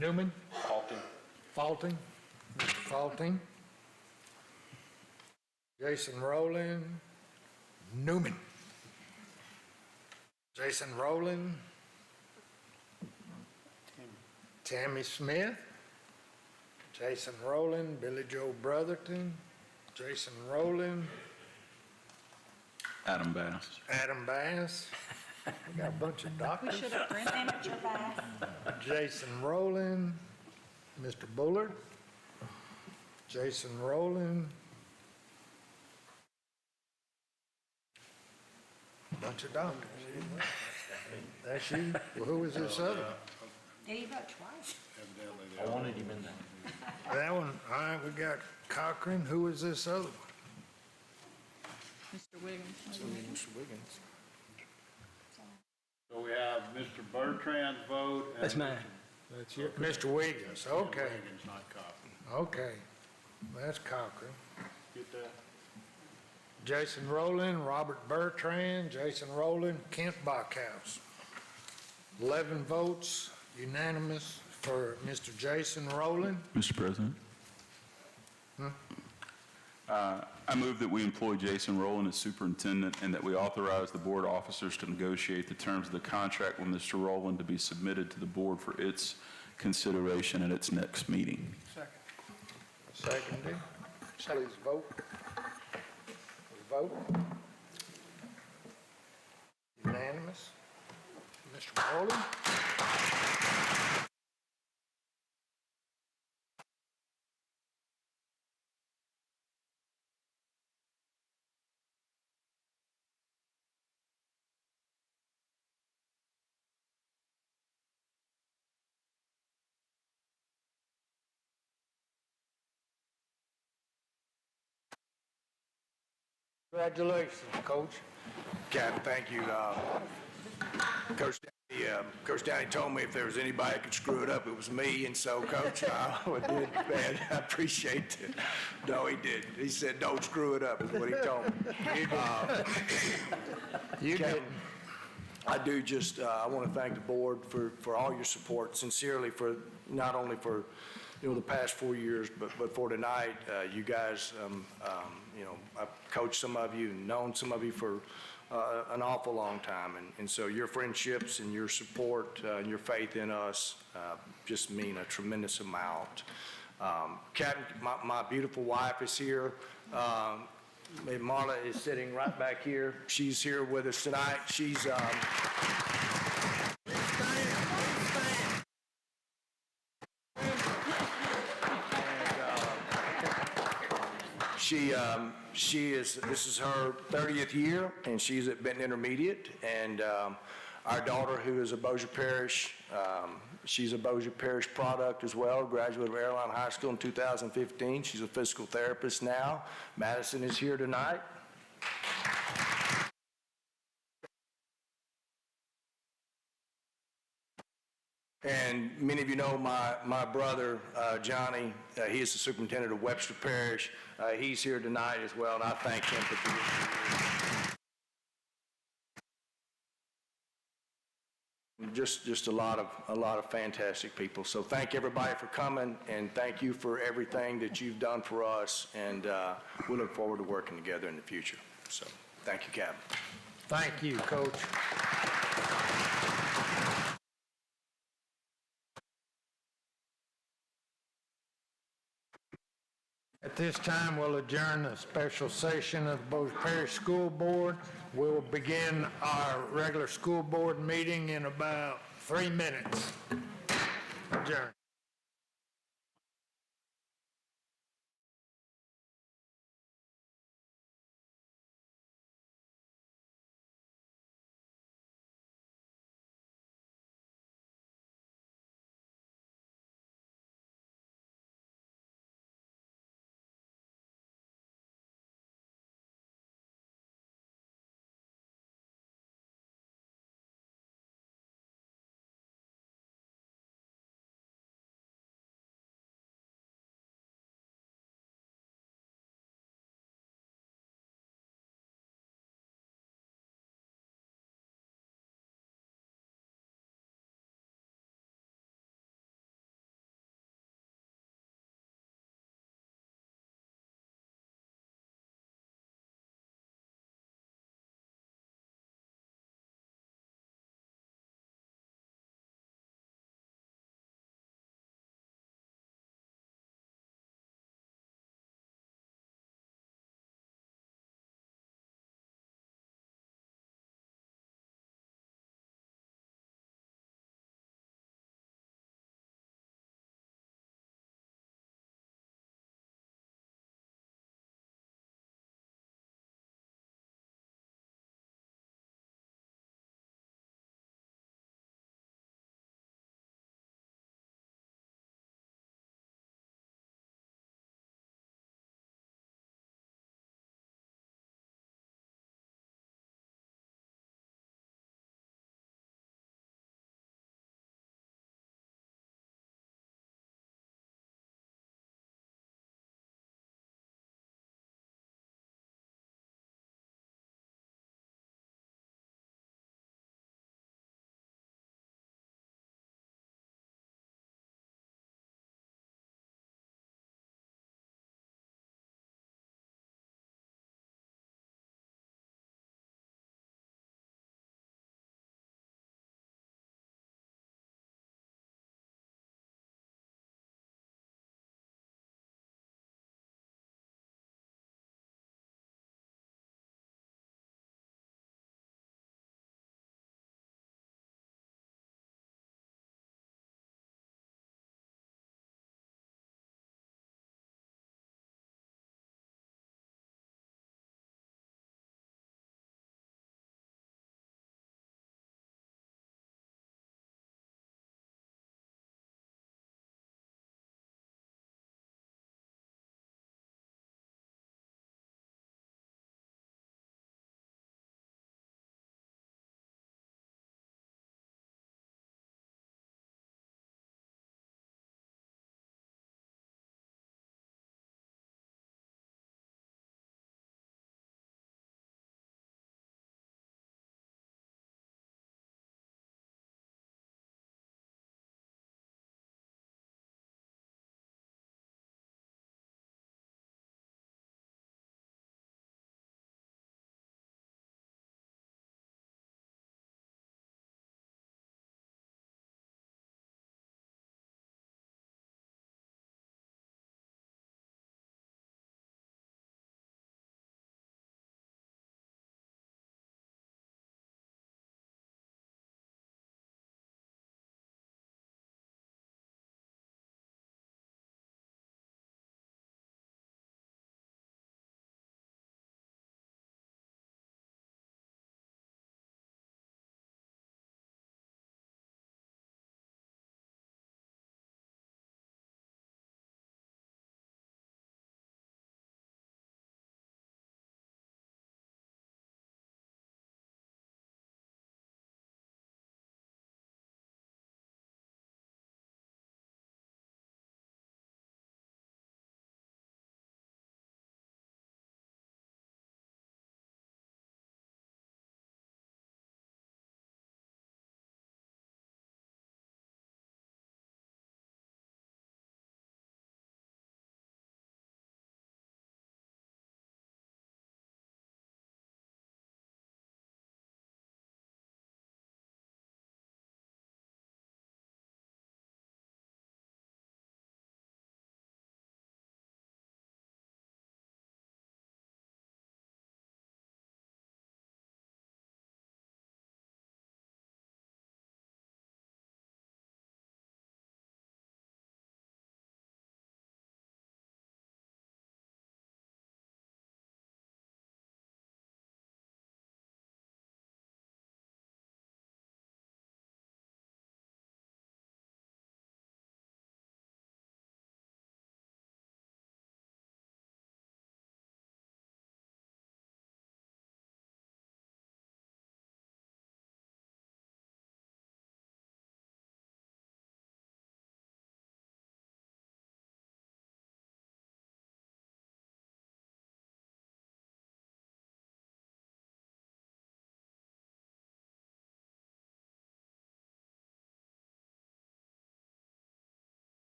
Newman. Faulting. Mr. Faulting. Jason Rowland. Newman. Jason Rowland. Tammy Smith. Jason Rowland, Billy Joe Brotherton. Jason Rowland. Adam Bass. Adam Bass. We got a bunch of We doctors. should have presented your back. Jason Rowland. Mr. Bullard. Jason Rowland. Bunch of doctors. That's you. Well, who was this other? Did he vote twice? I wanted him in there. That one, all right, we got Cochran. Who was this other one? Mr. Wiggins. Mr. Wiggins. So we have Mr. Bertrand's vote. and That's mine. That's you. Mr. Wiggins, Mr. okay. Wiggins, not Cochran. Okay. That's Cochran. Get that? Jason Rowland, Robert Bertrand, Jason Rowland, Kent Bockhouse. 11 votes, unanimous for Mr. Jason Rowland. Mr. President? I move that we employ Jason Rowland as superintendent and that we authorize the board officers to negotiate the terms of the contract with Mr. Rowland to be submitted to the board for its consideration at its next meeting. Seconded. Please vote. Vote. Unanimous. Mr. Rowland. Congratulations, Coach. Captain, thank you. Coach Downey told me if there was anybody that could screw it up, it was me, and so, Coach, I did, man, I appreciate it. No, he did. He said, don't screw it up, is what he told me. You did. I do just, I want to thank the board for all your support, sincerely, for not only for, the past 4 years, but for tonight. You guys, I've coached some of you and known some of you for an awful long time. And so your friendships and your support and your faith in us just mean a tremendous amount. Captain, my beautiful wife is here. Marla is sitting right back here. She's here with us tonight. This is her 30th year, and she's at Benton Intermediate. And our daughter, who is a Bossier Parish, she's a Bossier Parish product as well, graduate of Airline High School in 2015. She's a physical therapist now. Madison is here tonight. And many of you know my brother, Johnny. He is the superintendent of Webster Parish. He's here tonight as well, and I thank him for being here. Just a lot of fantastic people. So thank everybody for coming, and thank you for everything that you've done for us, and we look forward to working together in the future. So thank you, Captain. Thank you, Coach. At this time, we'll adjourn the special session of the Bossier Parish School Board. We'll begin our regular school board meeting in about 3 minutes. Adjourn.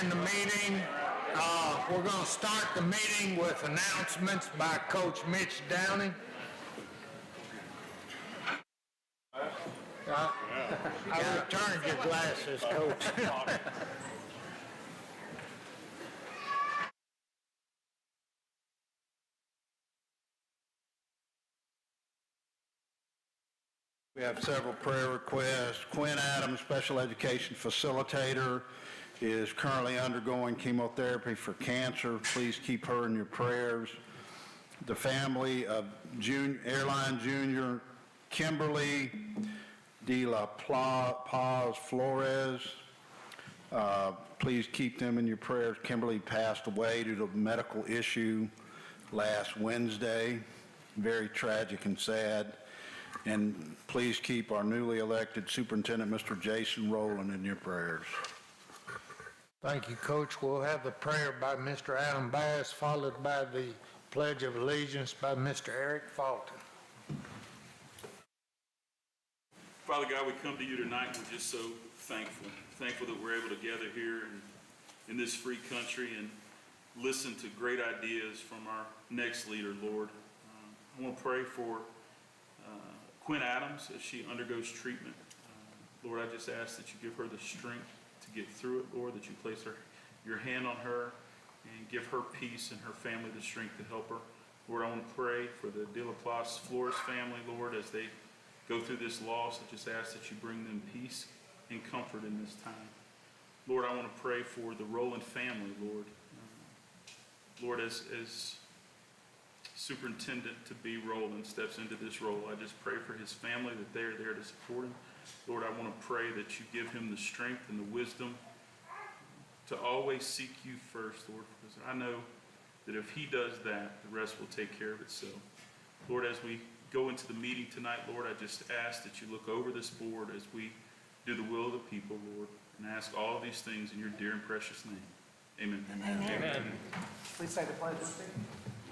In the meeting, we're going to start the meeting with announcements by Coach Mitch Downing. I returned your glasses, Coach. We have several prayer requests. Quinn Adams, special education facilitator, is currently undergoing chemotherapy for cancer. Please keep her in your prayers. The family of Airline Junior Kimberly de la Paz Flores, please keep them in your prayers. Kimberly passed away due to a medical issue last Wednesday. Very tragic and sad. And please keep our newly elected superintendent, Mr. Jason Rowland, in your prayers. Thank you, Coach. We'll have the prayer by Mr. Adam Bass, followed by the Pledge of Allegiance by Mr. Eric Fulton. Father God, we come to you tonight. We're just so thankful that we're able to gather here in this free country and listen to great ideas from our next leader, Lord. I want to pray for Quinn Adams as she undergoes treatment. Lord, I just ask that you give her the strength to get through it, Lord, that you place your hand on her and give her peace and her family the strength to help her. Lord, I want to pray for the De La Place Flores family, Lord, as they go through this loss. I just ask that you bring them peace and comfort in this time. Lord, I want to pray for the Rowland family, Lord. Lord, as Superintendent to be Rowland steps into this role, I just pray for his family that they are there to support him. Lord, I want to pray that you give him the strength and the wisdom to always seek you first, Lord, because I know that if he does that, the rest will take care of itself. Lord, as we go into the meeting tonight, Lord, I just ask that you look over this board as we do the will of the people, Lord, and ask all of these things in your dear and precious name. Amen. Amen. Please say the pledge.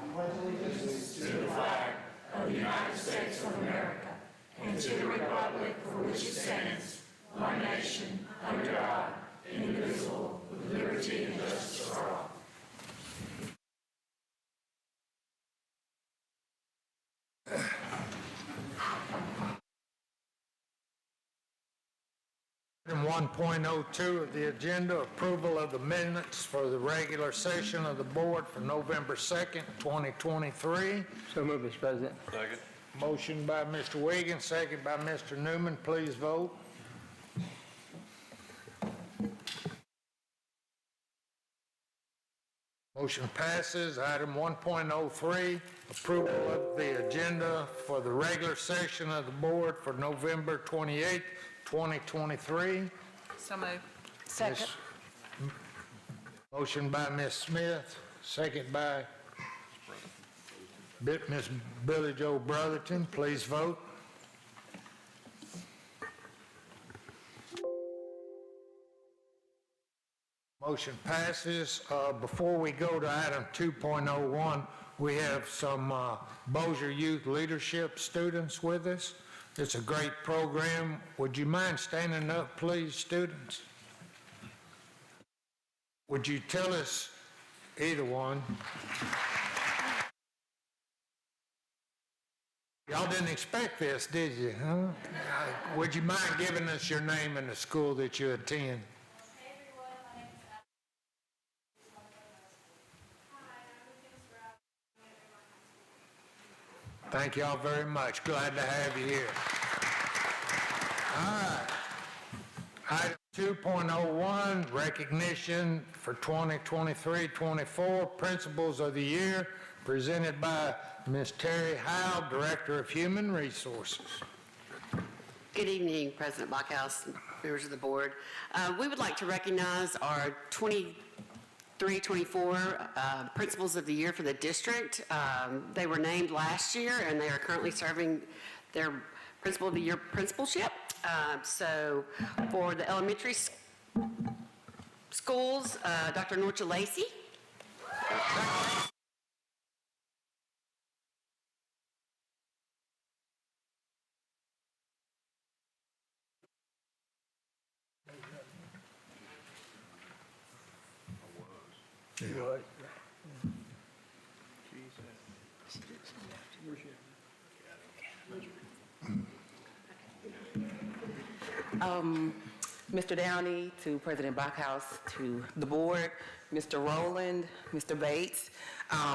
I pledge allegiance to the flag of the United States of America and to the republic for which it stands, one nation, under God, indivisible, with liberty and justice for all. Item 1.02 of the agenda, approval of the minutes for the regular session of the board for November 2nd, 2023. So moved, Mr. President. Second. Motion by Mr. Wiggins, second by Mr. Newman. Please vote. Motion passes. Item 1.03, approval of the agenda for the regular session of the board for November 28th, 2023. So moved. Second. Motion by Ms. Smith, second by Ms. Billy Joe Brotherton. Please vote. Motion passes. Before we go to item 2.01, we have some Bossier Youth Leadership students with us. It's a great program. Would you mind standing up, please, students? Would you tell us, either one, y'all didn't expect this, did you, huh? Would you mind giving us your name and the school that you attend? Thank y'all very much. Glad to have you here. All right. Item 2.01, recognition for 2023-24, Principals of the Year, presented by Ms. Terry Howe, Director of Human Resources. Good evening, President Blockhouse, members of the board. We would like to recognize our 23-24 Principals of the Year for the district. They were named last year, and they are currently serving their Principal of the Year principalship. So for the elementary schools, Dr. Norcha Lacey. Mr. Downey, to President Backhouse, to the board, Mr. Rowland, Mr. Bates.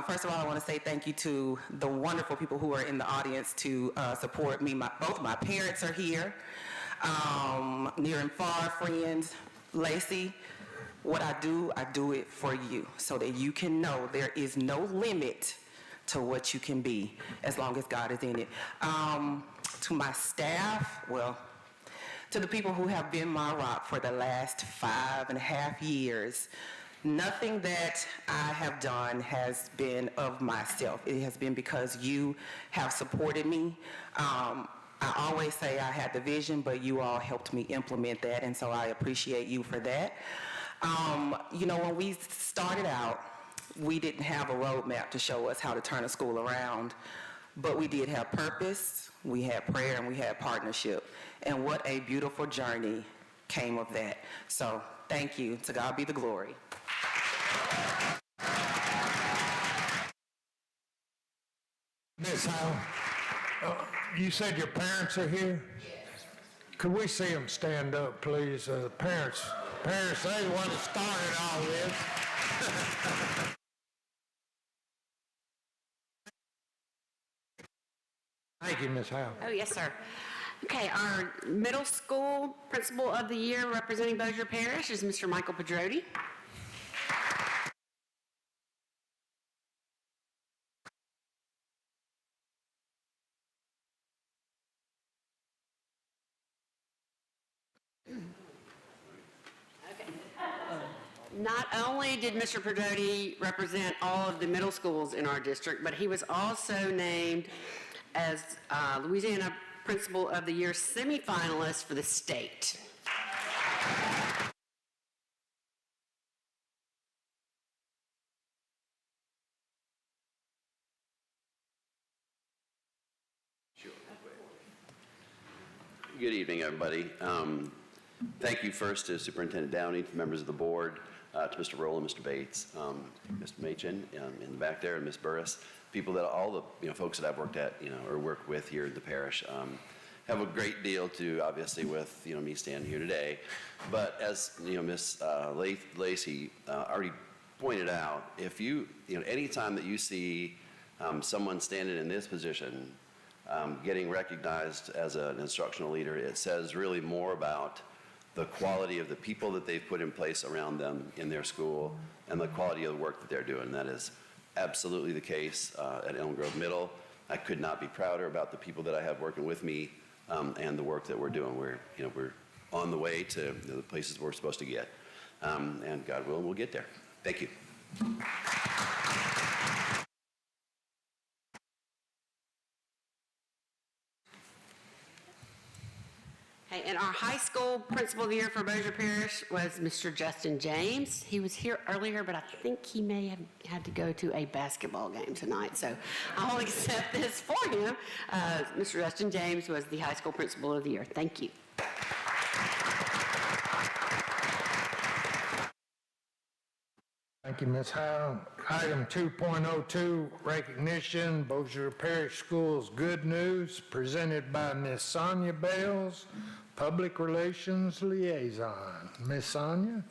First of all, I want to say thank you to the wonderful people who are in the audience to support me. Both my parents are here, near and far friends. Lacey, what I do it for you so that you can know there is no limit to what you can be as long as God is in it. To my staff, to the people who have been my rock for the last 5.5 years, nothing that I have done has been of myself. It has been because you have supported me. I always say I had the vision, but you all helped me implement that, and so I appreciate you for that. When we started out, we didn't have a roadmap to show us how to turn a school around, but we did have purpose, we had prayer, and we had partnership. And what a beautiful journey came of that. So thank you. To God be the glory. Ms. Howe, you said your parents are here? Could we see them stand up, please? Parents, they the ones that started all this. Thank you, Ms. Howe. Oh, yes, sir. Okay, our middle school principal of the year representing Bossier Parish is Mr. Michael Pedrotti. Not only did Mr. Pedrotti represent all of the middle schools in our district, but he was also named as Louisiana Principal of the Year semifinalist for the state. Good evening, everybody. Thank you first to Superintendent Downey, to members of the board, to Mr. Rowland, Mr. Bates, Mr. Machin in the back there, and Ms. Burris, people that all the folks that I've worked at or worked with here in the parish. Have a great deal to obviously with me standing here today, but as Ms. Lacey already pointed out, if anytime that you see someone standing in this position getting recognized as an instructional leader, it says really more about the quality of the people that they've put in place around them in their school and the quality of the work that they're doing. That is absolutely the case at Elm Grove Middle. I could not be prouder about the people that I have working with me and the work that we're doing. We're on the way to the places we're supposed to get. And God willing, we'll get there. Thank you. Okay, and our high school principal of the year for Bossier Parish was Mr. Justin James. He was here earlier, but I think he may have had to go to a basketball game tonight, so I'll accept this for him. Mr. Justin James was the high school principal of the year. Thank you. Thank you, Ms. Howe. Item 2.02, recognition, Bossier Parish Schools Good News, presented by Ms. Sonia Bales, Public Relations Liaison. Ms. Sonia?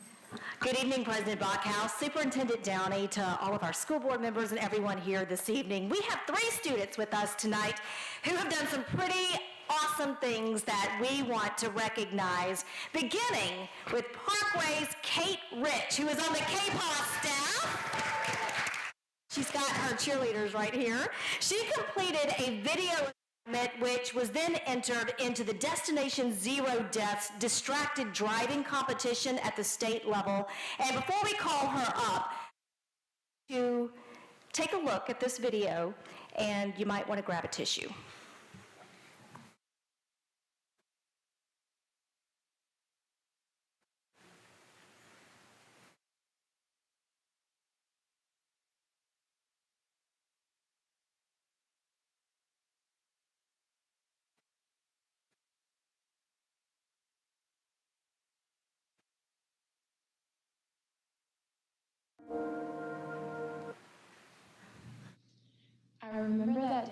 Good evening, President Backhouse, Superintendent Downey, to all of our school board members and everyone here this evening. We have 3 students with us tonight who have done some pretty awesome things that we want to recognize, beginning with Parkway's Kate Rich, who is on the KPOS staff. She's got her cheerleaders right here. She completed a video which was then entered into the Destination Zero Deaths Distracted Driving Competition at the state level. And before we call her up, to take a look at this video, and you might want to grab a tissue.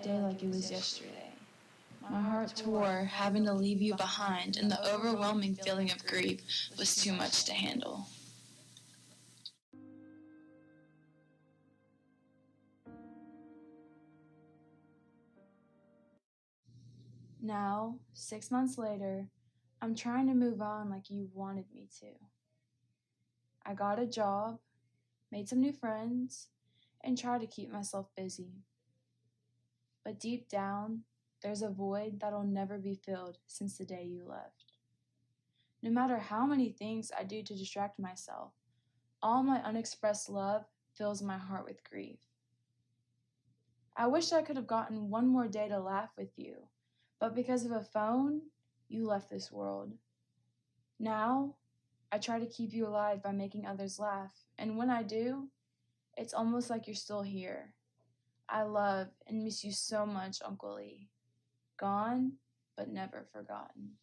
day like it was yesterday. My heart tore having to leave you behind, and the overwhelming feeling of grief was too much to handle. Now, 6 months later, I'm trying to move on like you wanted me to. I got a job, made some new friends, and tried to keep myself busy. But deep down, there's a void that'll never be filled since the day you left. No matter how many things I do to distract myself, all my unexpressed love fills my heart with grief. I wish I could have gotten one more day to laugh with you, but because of a phone, you left this world. Now, I try to keep you alive by making others laugh, and when I do, it's almost like you're still here. I love and miss you so much, Uncle Lee. Gone, but never forgotten.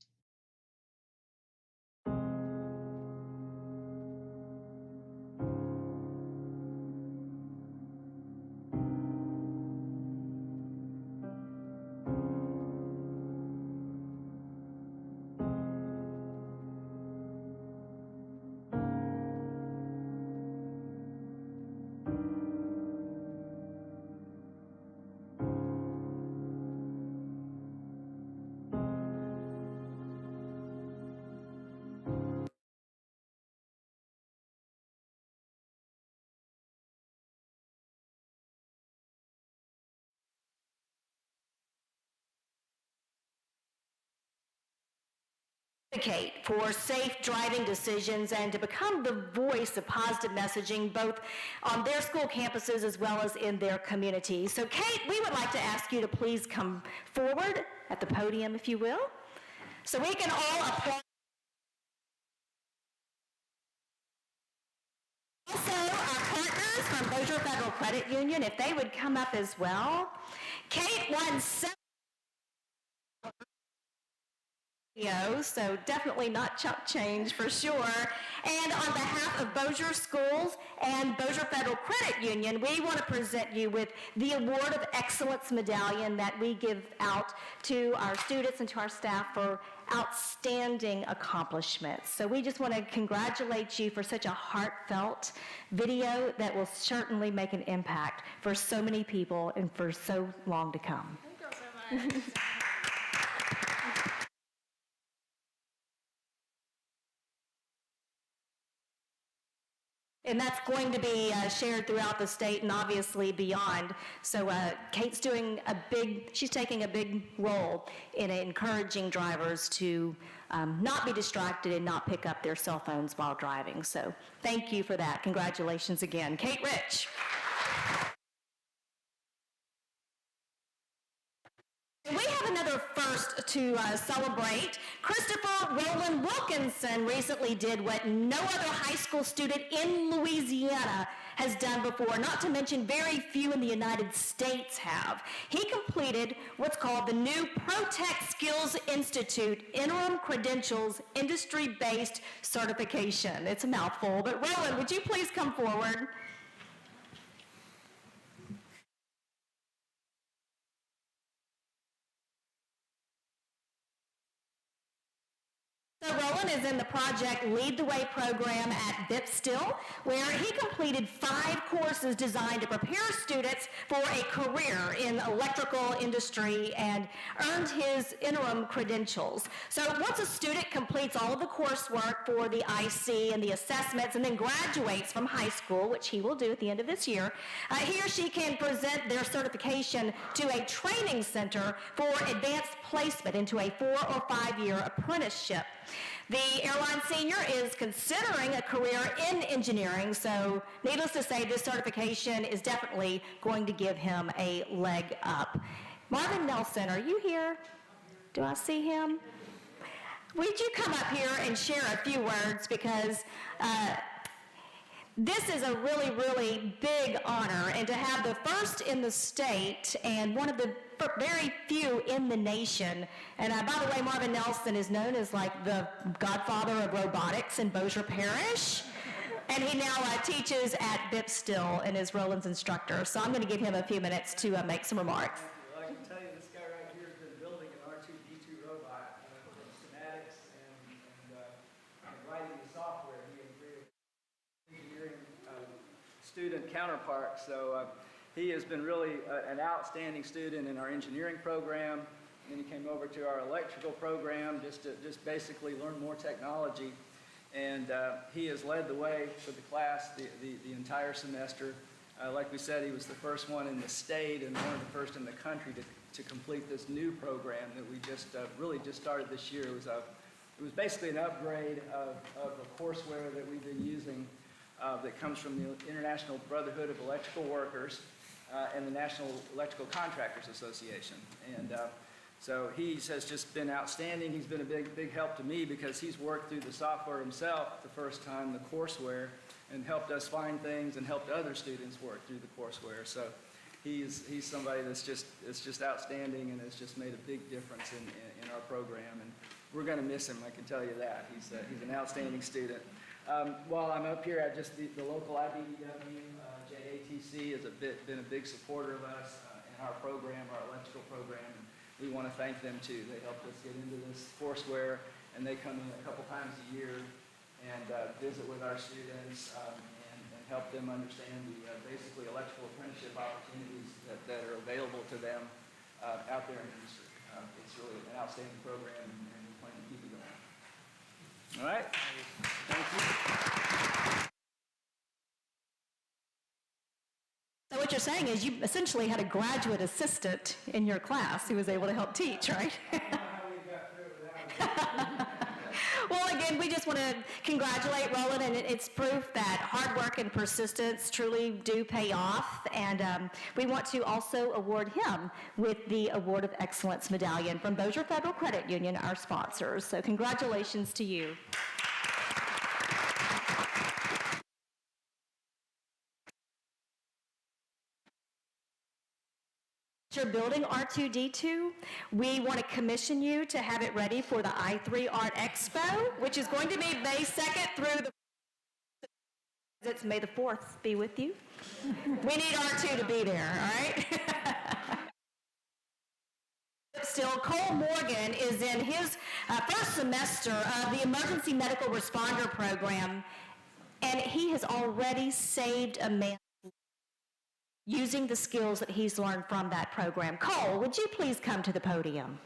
Advocate for safe driving decisions and to become the voice of positive messaging both on their school campuses as well as in their communities. So Kate, we would like to ask you to please come forward at the podium, if you will, so we can all applaud. Also, our partners from Bossier Federal Credit Union, if they would come up as well. Kate won 7. So definitely not chump change for sure. And on behalf of Bossier Schools and Bossier Federal Credit Union, we want to present you with the Award of Excellence Medallion that we give out to our students and to our staff for outstanding accomplishments. So we just want to congratulate you for such a heartfelt video that will certainly make an impact for so many people and for so long to come. Thank you so much. And that's going to be shared throughout the state and obviously beyond. So Kate's she's taking a big role in encouraging drivers to not be distracted and not pick up their cell phones while driving. So thank you for that. Congratulations again. Kate Rich. We have another first to celebrate. Christopher Roland Wilkinson recently did what no other high school student in Louisiana has done before, not to mention very few in the United States have. He completed what's called the new ProTech Skills Institute Interim Credentials Industry-Based Certification. It's a mouthful, but Roland, would you please come forward? So Roland is in the project Lead the Way program at BPSB, where he completed 5 courses designed to prepare students for a career in electrical industry and earned his interim credentials. So once a student completes all of the coursework for the IC and the assessments and then graduates from high school, which he will do at the end of this year, he or she can present their certification to a training center for advanced placement into a 4 or 5 year apprenticeship. The airline senior is considering a career in engineering, so needless to say, this certification is definitely going to give him a leg up. Marvin Nelson, are you here? Do I see him? Would you come up here and share a few words, because this is a really, really big honor, and to have the first in the state and one of the very few in the nation. And by the way, Marvin Nelson is known as like the godfather of robotics in Bossier Parish. And he now teaches at BPSB and is Roland's instructor. So I'm going to give him a few minutes to make some remarks. student counterpart. So he has been really an outstanding student in our engineering program. And he came over to our electrical program just to basically learn more technology. And he has led the way for the class the entire semester. Like we said, he was the first one in the state and one of the first in the country to complete this new program that we just really just started this year. It was basically an upgrade of the courseware that we've been using that comes from the International Brotherhood of Electrical Workers and the National Electrical Contractors Association. And so he has just been outstanding. He's been a big help to me because he's worked through the software himself the first time, the courseware, and helped us find things and helped other students work through the courseware. So he's somebody that's just outstanding and has just made a big difference in our program. And we're going to miss him, I can tell you that. He's an outstanding student. While I'm up here, the local IBEW, JATC, has been a big supporter of us in our program, our electrical program. And we want to thank them too. They helped us get into this courseware, and they come in a couple times a year and visit with our students and help them understand the basically electrical apprenticeship opportunities that are available to them out there in the industry. It's really an outstanding program, and we plan to keep it going. All right. Thank you. So what you're saying is you essentially had a graduate assistant in your class who was able to help teach, right? Well, again, we just want to congratulate Roland, and it's proof that hard work and persistence truly do pay off. And we want to also award him with the Award of Excellence Medallion from Bossier Federal Credit Union, our sponsors. So congratulations to you. You're building R2-D2, we want to commission you to have it ready for the I3 Art Expo, which is going to be May 2nd through it's May the 4th be with you. We need R2 to be there, all right? Still, Cole Morgan is in his first semester of the Emergency Medical Responder Program, and he has already saved a man using the skills that he's learned from that program. Cole, would you please come to the podium?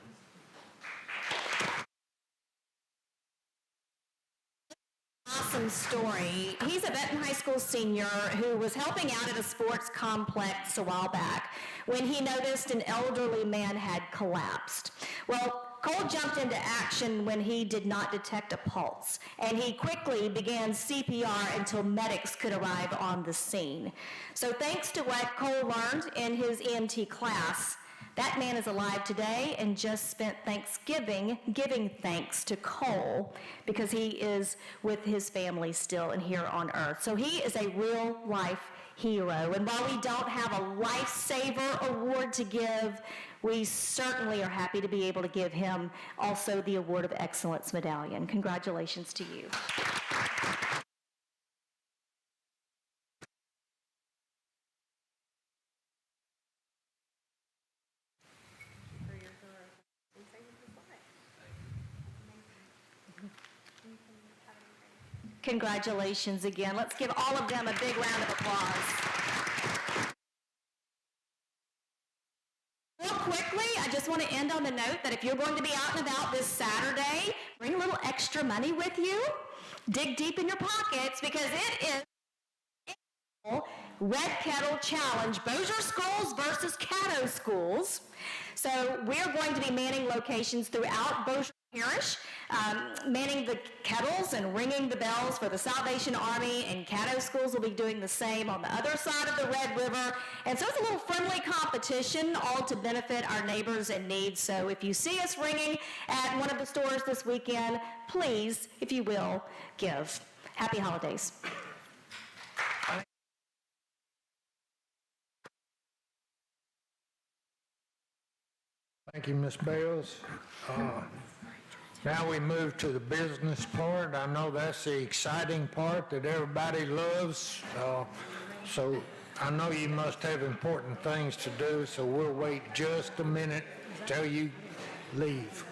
Awesome story. He's a Benton High School senior who was helping out at a sports complex a while back when he noticed an elderly man had collapsed. Well, Cole jumped into action when he did not detect a pulse, and he quickly began CPR until medics could arrive on the scene. So thanks to what Cole learned in his EMT class, that man is alive today and just spent Thanksgiving giving thanks to Cole because he is with his family still and here on earth. So he is a real-life hero. And while we don't have a Lifesaver Award to give, we certainly are happy to be able to give him also the Award of Excellence Medallion. Congratulations to you. Congratulations again. Let's give all of them a big round of applause. Real quickly, I just want to end on the note that if you're going to be out and about this Saturday, bring a little extra money with you. Dig deep in your pockets because it is Red Kettle Challenge, Bossier Schools versus Caddo Schools. So we're going to be manning locations throughout Bossier Parish, manning the kettles and ringing the bells for the Salvation Army, and Caddo Schools will be doing the same on the other side of the Red River. And so it's a little friendly competition, all to benefit our neighbors in need. So if you see us ringing at one of the stores this weekend, please, if you will, give. Happy holidays. Thank you, Ms. Bales. Now we move to the business part. I know that's the exciting part that everybody loves. So I know you must have important things to do, so we'll wait just a minute till you leave.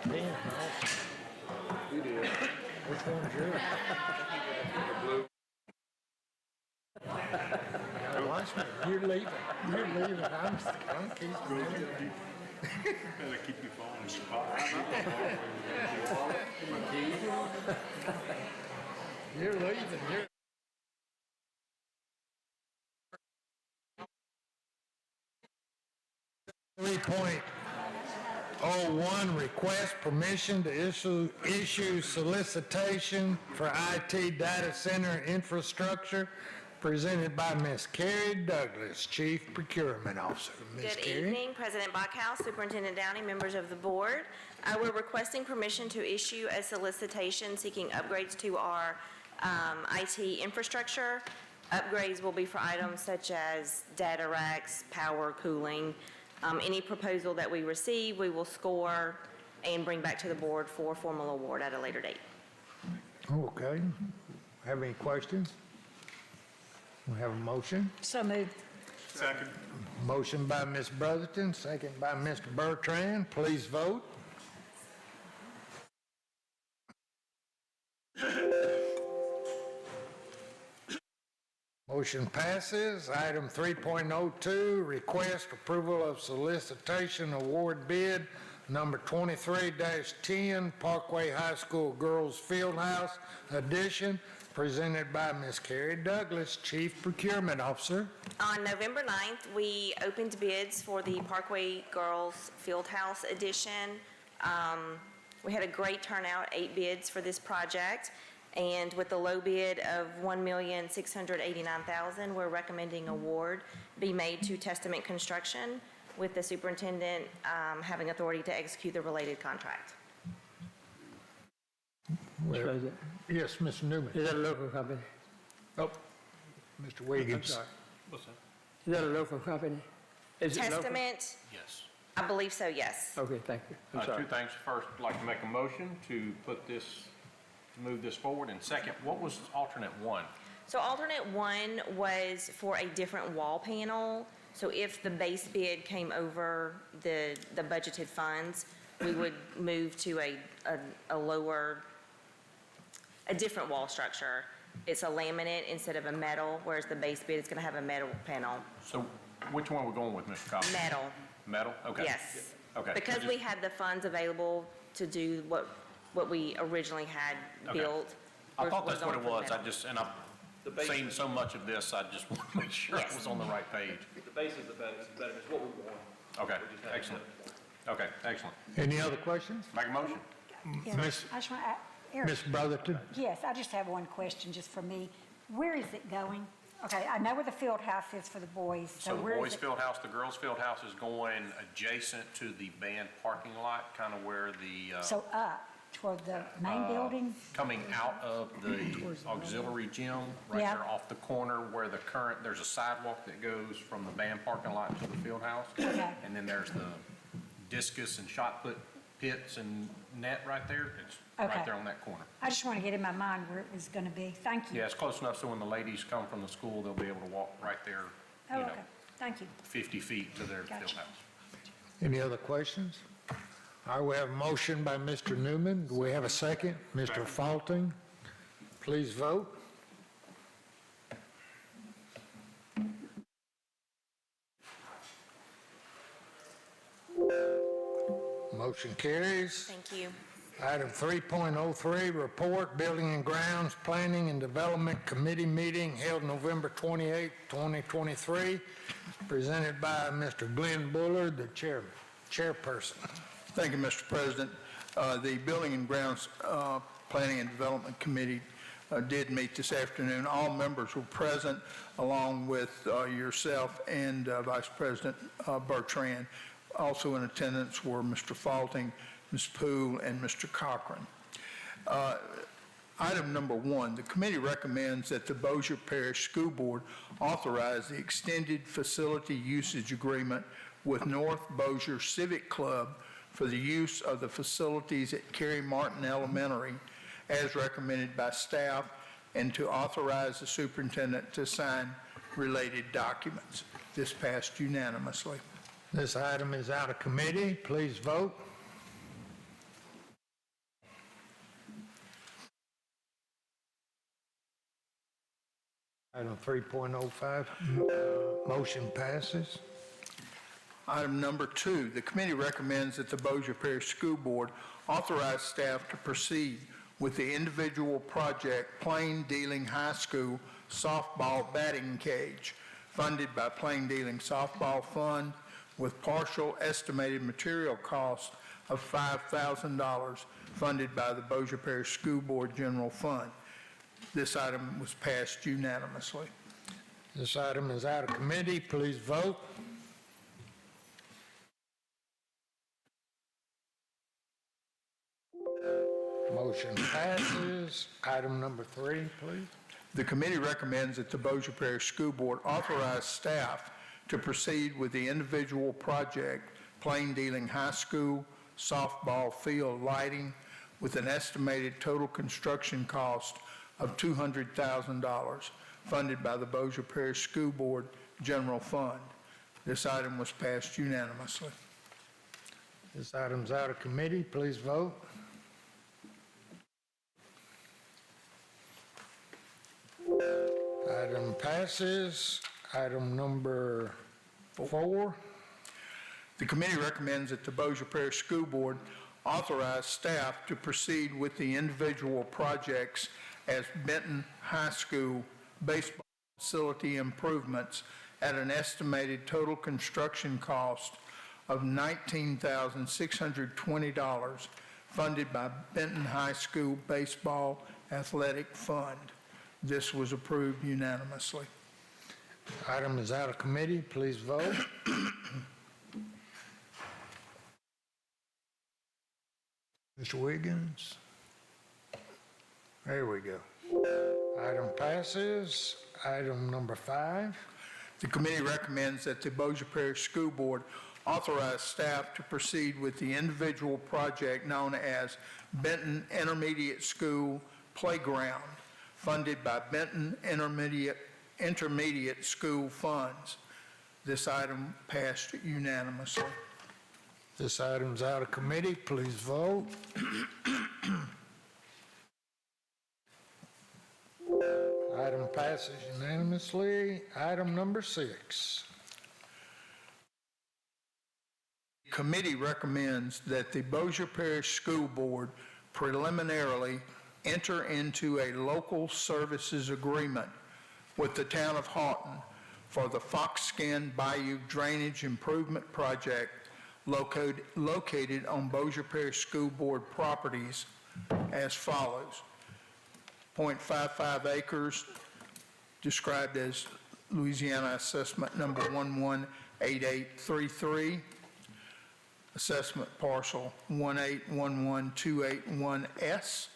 pen, You did. Which one's yours? Watch me. You're leaving. You're leaving. I'm keeping it. Better keep your phone in your pocket. You're leaving. You're 3.01, request permission to issue solicitation for IT data center infrastructure, presented by Ms. Carrie Douglas, Chief Procurement Officer. Ms. Good Carrie? evening, President Buckhouse, Superintendent Downey, members of the board. We're requesting permission to issue a solicitation seeking upgrades to our IT infrastructure. Upgrades will be for items such as data racks, power, cooling. Any proposal that we receive, we will score and bring back to the board for formal award at a later date. Okay. Have any questions? We have a motion. So moved. Second. Motion by Ms. Brotherton, second by Mr. Bertrand. Please vote. Motion passes. Item 3.02, request approval of solicitation award bid number 23-10, Parkway High School Girls Fieldhouse Addition, presented by Ms. Carrie Douglas, Chief Procurement Officer. On November 9th, we opened bids for the Parkway Girls Fieldhouse Edition. We had a great turnout, 8 bids for this project, and with the low bid of $1,689,000, we're recommending award be made to Testament Construction, with the superintendent having authority to execute the related contract. Well, yes, Mr. Newman. Is that a local company? Oh, Mr. Wiggins. I'm sorry. What's that? Is that a local company? Is it local? Testament, Yes. I believe so, yes. Okay, thank you. I'm sorry. 2 things. First, I'd like to make a motion to move this forward. And second, what was alternate 1? So alternate 1 was for a different wall panel. So if the base bid came over the budgeted funds, we would move to a different wall structure. It's a laminate instead of a metal, whereas the base bid is going to have a metal panel. So which one are we going with, Mr. Cobb? Metal. Metal? Okay. Yes. Okay. Because we had the funds available to do what we originally had Okay. built. I thought we're that's what going it for was. metal. I've seen so much of this, I just want to make sure I Yes. was on the right page. The base is the better, it's what we want. Okay, excellent. Okay, excellent. Any other questions? Make a motion. Yes. Miss- I just want to, Eric. Ms. Brotherton? Yes, I just have one question just for me. Where is it going? Okay, I know where the field house is for the boys, So the where boys' is it? field house, the girls' field house is going adjacent to the band parking lot, kind of where the, So up toward the main building? coming out of the auxiliary gym, right Yeah. there off the corner where there's a sidewalk that goes from the band parking lot to the field house. Okay. And then there's the discus and shot put pits and net right there. It's Okay. right there on that corner. I just want to get in my mind where it was going to be. Thank you. Yeah, it's close enough so when the ladies come from the school, they'll be able to walk right there, Oh, you know, okay. Thank you. 50 feet to their Gotcha. field house. Any other questions? All right, we have a motion by Mr. Newman. Do we have a second? Mr. Faulting, please vote. Motion carries. Thank you. Item 3.03, report, Building and Grounds Planning and Development Committee meeting held November 28, 2023, presented by Mr. Glenn Bullard, the chairperson. Thank you, Mr. President. The Building and Grounds Planning and Development Committee did meet this afternoon. All members were present, along with yourself and Vice President Bertrand. Also in attendance were Mr. Faulting, Ms. Poole, and Mr. Cochran. Item number 1, the committee recommends that the Bossier Parish School Board authorize the extended facility usage agreement with North Bossier Civic Club for the use of the facilities at Carey Martin Elementary as recommended by staff, and to authorize the superintendent to sign related documents. This passed unanimously. This item is out of committee. Please vote. Item 3.05, motion passes. Item number 2, the committee recommends that the Bossier Parish School Board authorize staff to proceed with the individual project Plain Dealing High School softball batting cage, funded by Plain Dealing Softball Fund, with partial estimated material cost of $5,000, funded by the Bossier Parish School Board General Fund. This item was passed unanimously. This item is out of committee. Please vote. Motion passes. Item number 3, please. The committee recommends that the Bossier Parish School Board authorize staff to proceed with the individual project Plain Dealing High School softball field lighting, with an estimated total construction cost of $200,000, funded by the Bossier Parish School Board General Fund. This item was passed unanimously. This item's out of committee. Please vote. Item passes. Item number 4. The committee recommends that the Bossier Parish School Board authorize staff to proceed with the individual projects as Benton High School baseball facility improvements at an estimated total construction cost of $19,620, funded by Benton High School Baseball Athletic Fund. This was approved unanimously. Item is out of committee. Please vote. Mr. Wiggins? There we go. Item passes. Item number 5. The committee recommends that the Bossier Parish School Board authorize staff to proceed with the individual project known as Benton Intermediate School Playground, funded by Benton Intermediate School Funds. This item passed unanimously. This item's out of committee. Please vote. Item passes unanimously. Item number 6. Committee recommends that the Bossier Parish School Board preliminarily enter into a local services agreement with the town of Houghton for the Foxskin Bayou Drainage Improvement Project located on Bossier Parish School Board properties as follows. 0.55 acres, described as Louisiana Assessment Number 118833, Assessment Parcel 1811281S.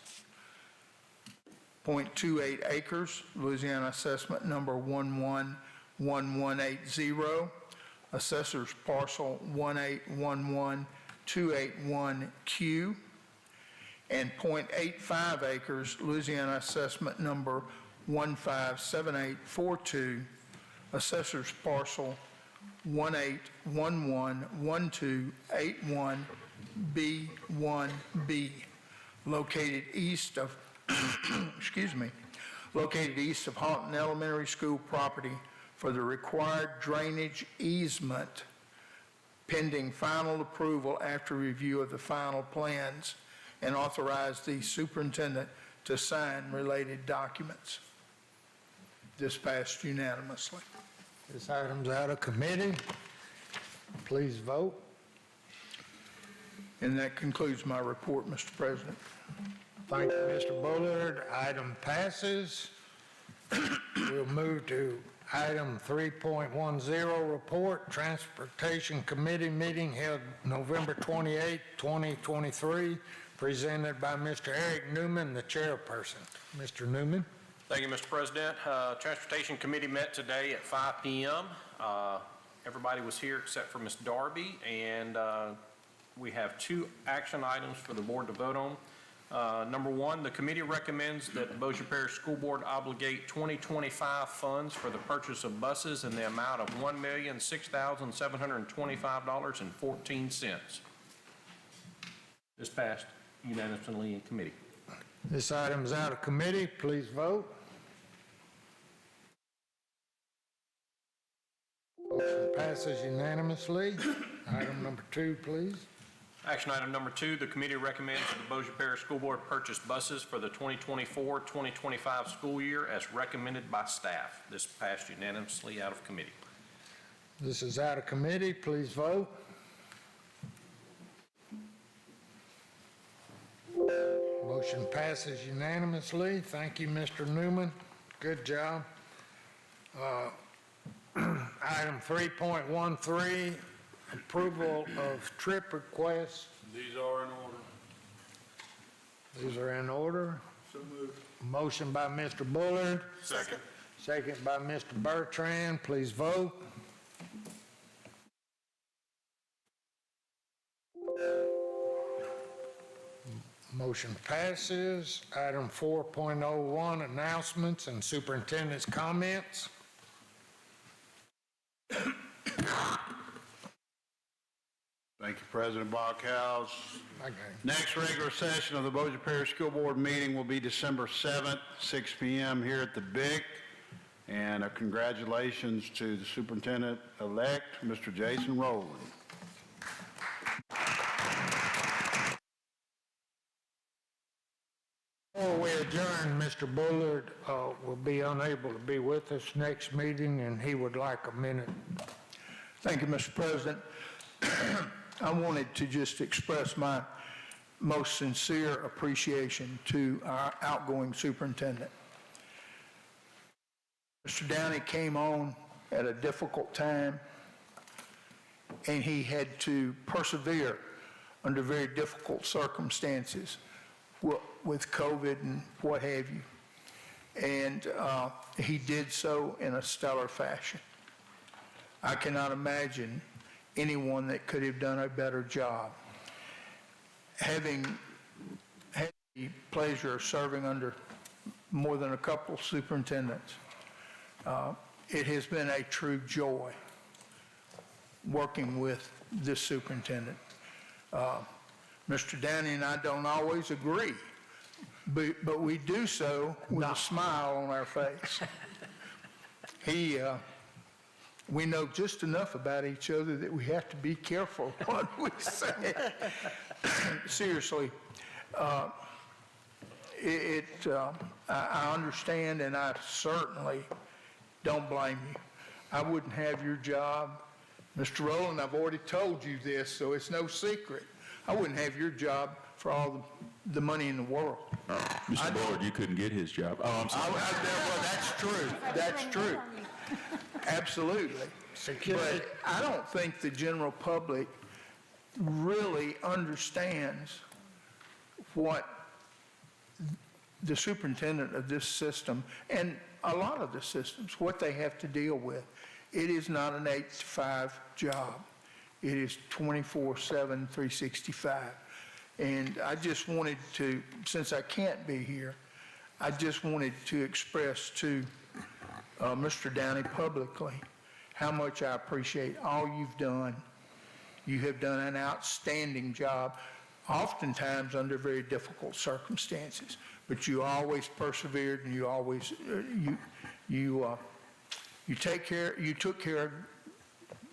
0.28 acres, Louisiana Assessment Number 111180, Assessors Parcel 1811281Q, and 0.85 acres, Louisiana Assessment Number 157842, Assessors Parcel 1811281B1B, located east of located east of Houghton Elementary School property for the required drainage easement pending final approval after review of the final plans, and authorize the superintendent to sign related documents. This passed unanimously. This item's out of committee. Please vote. And that concludes my report, Mr. President. Thank you, Mr. Bullard. Item passes. We'll move to item 3.10, report, Transportation Committee meeting held November 28, 2023, presented by Mr. Eric Newman, the chairperson. Mr. Newman. Thank you, Mr. President. Transportation Committee met today at 5 p.m. Everybody was here except for Ms. Darby, and we have 2 action items for the board to vote on. Number 1, the committee recommends that the Bossier Parish School Board obligate 2025 funds for the purchase of buses in the amount of $1,006,725.14. This passed unanimously in committee. This item is out of committee. Please vote. Motion passes unanimously. Item number 2, please. Action item number 2, the committee recommends that the Bossier Parish School Board purchase buses for the 2024-2025 school year as recommended by staff. This passed unanimously out of committee. This is out of committee. Please vote. Motion passes unanimously. Thank you, Mr. Newman. Good job. Item 3.13, approval of trip requests. These are in order. These are in order. So moved. Motion by Mr. Bullard. Second. Second by Mr. Bertrand. Please vote. Motion passes. Item 4.01, announcements and superintendent's comments. Thank you, President Barkhouse. Okay. Next regular session of the Bossier Parish School Board meeting will be December 7th, 6 p.m. here at the BIC. And congratulations to the superintendent-elect, Mr. Jason Rowland. Before we adjourn, Mr. Bullard will be unable to be with us next meeting, and he would like a minute. Thank you, Mr. President. I wanted to just express my most sincere appreciation to our outgoing superintendent. Mr. Downey came on at a difficult time, and he had to persevere under very difficult circumstances with COVID and what have you. And he did so in a stellar fashion. I cannot imagine anyone that could have done a better job. Having had the pleasure of serving under more than a couple superintendents, it has been a true joy working with this superintendent. Mr. Downey and I don't always agree, but we do so with a smile on our face. We know just enough about each other that we have to be careful what we say. Seriously, I understand, and I certainly don't blame you. I wouldn't have your job. Mr. Rowland, I've already told you this, so it's no secret. I wouldn't have your job for all the money in the world. Mr. Bullard, you couldn't get his job. Oh, I'm sorry. Well, that's true. That's true. Absolutely. But I don't think the general public really understands what the superintendent of this system, and a lot of the systems, what they have to deal with. It is not an 8-to-5 job. It is 24/7, 365. And I just wanted to, since I can't be here, I just wanted to express to Mr. Downey publicly how much I appreciate all you've done. You have done an outstanding job, oftentimes under very difficult circumstances, but you always persevered, and you always you took care of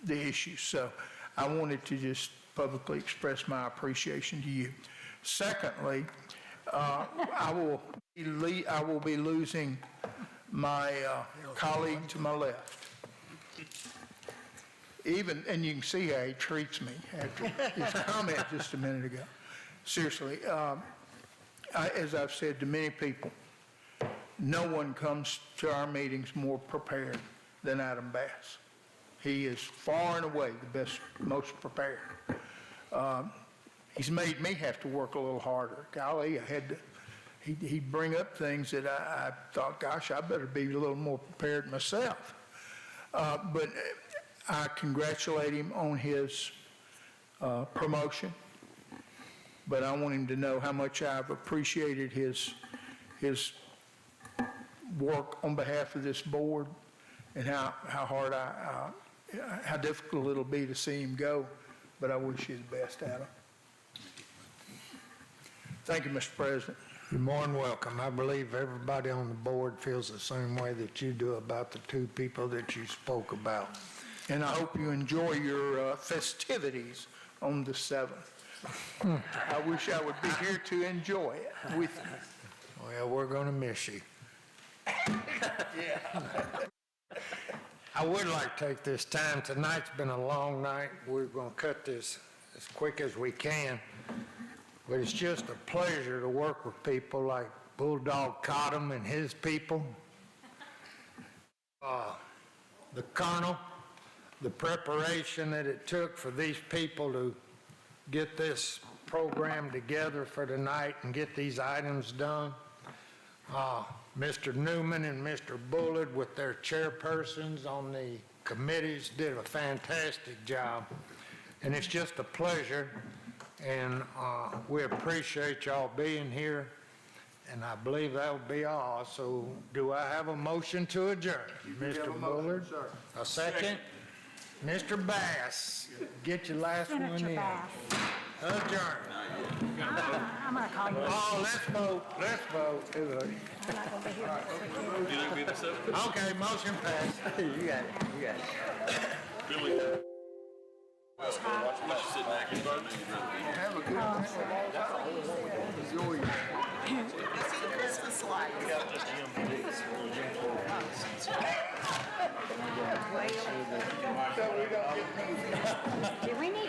the issues. So I wanted to just publicly express my appreciation to you. Secondly, I will be losing my colleague to my left. And you can see how he treats me after his comment just a minute ago. Seriously, as I've said to many people, no one comes to our meetings more prepared than Adam Bass. He is far and away the best, most prepared. He's made me have to work a little harder. Golly, he'd bring up things that I thought, gosh, I better be a little more prepared myself. But I congratulate him on his promotion, but I want him to know how much I've appreciated his work on behalf of this board, and how hard how difficult it'll be to see him go, but I wish you the best, Adam. Thank you, Mr. President. You're more than welcome. I believe everybody on the board feels the same way that you do about the two people that you spoke about. and I hope you enjoy your festivities on the 7th. I wish I would be here to enjoy it with you. Well, we're going to miss you. I would like to take this time. Tonight's been a long night. We're going to cut this as quick as we can. But it's just a pleasure to work with people like Bulldog Cottom and his people. The Colonel, the preparation that it took for these people to get this program together for tonight and get these items done. Mr. Newman and Mr. Bullard with their chairpersons on the committees did a fantastic job. And it's just a pleasure, and we appreciate y'all being here, and I believe that'll be all. So do I have a motion to adjourn? Mr. Bullard? A second? Mr. Bass, get your last one Senator in. Bass. Adjourn. I'm going to call you. Oh, let's vote. I'm not going to be here next weekend. Okay, motion passed. You got it, you got it. Billy. Well, watch you sit back and Have a good time. Enjoy. Go see the Christmas lights.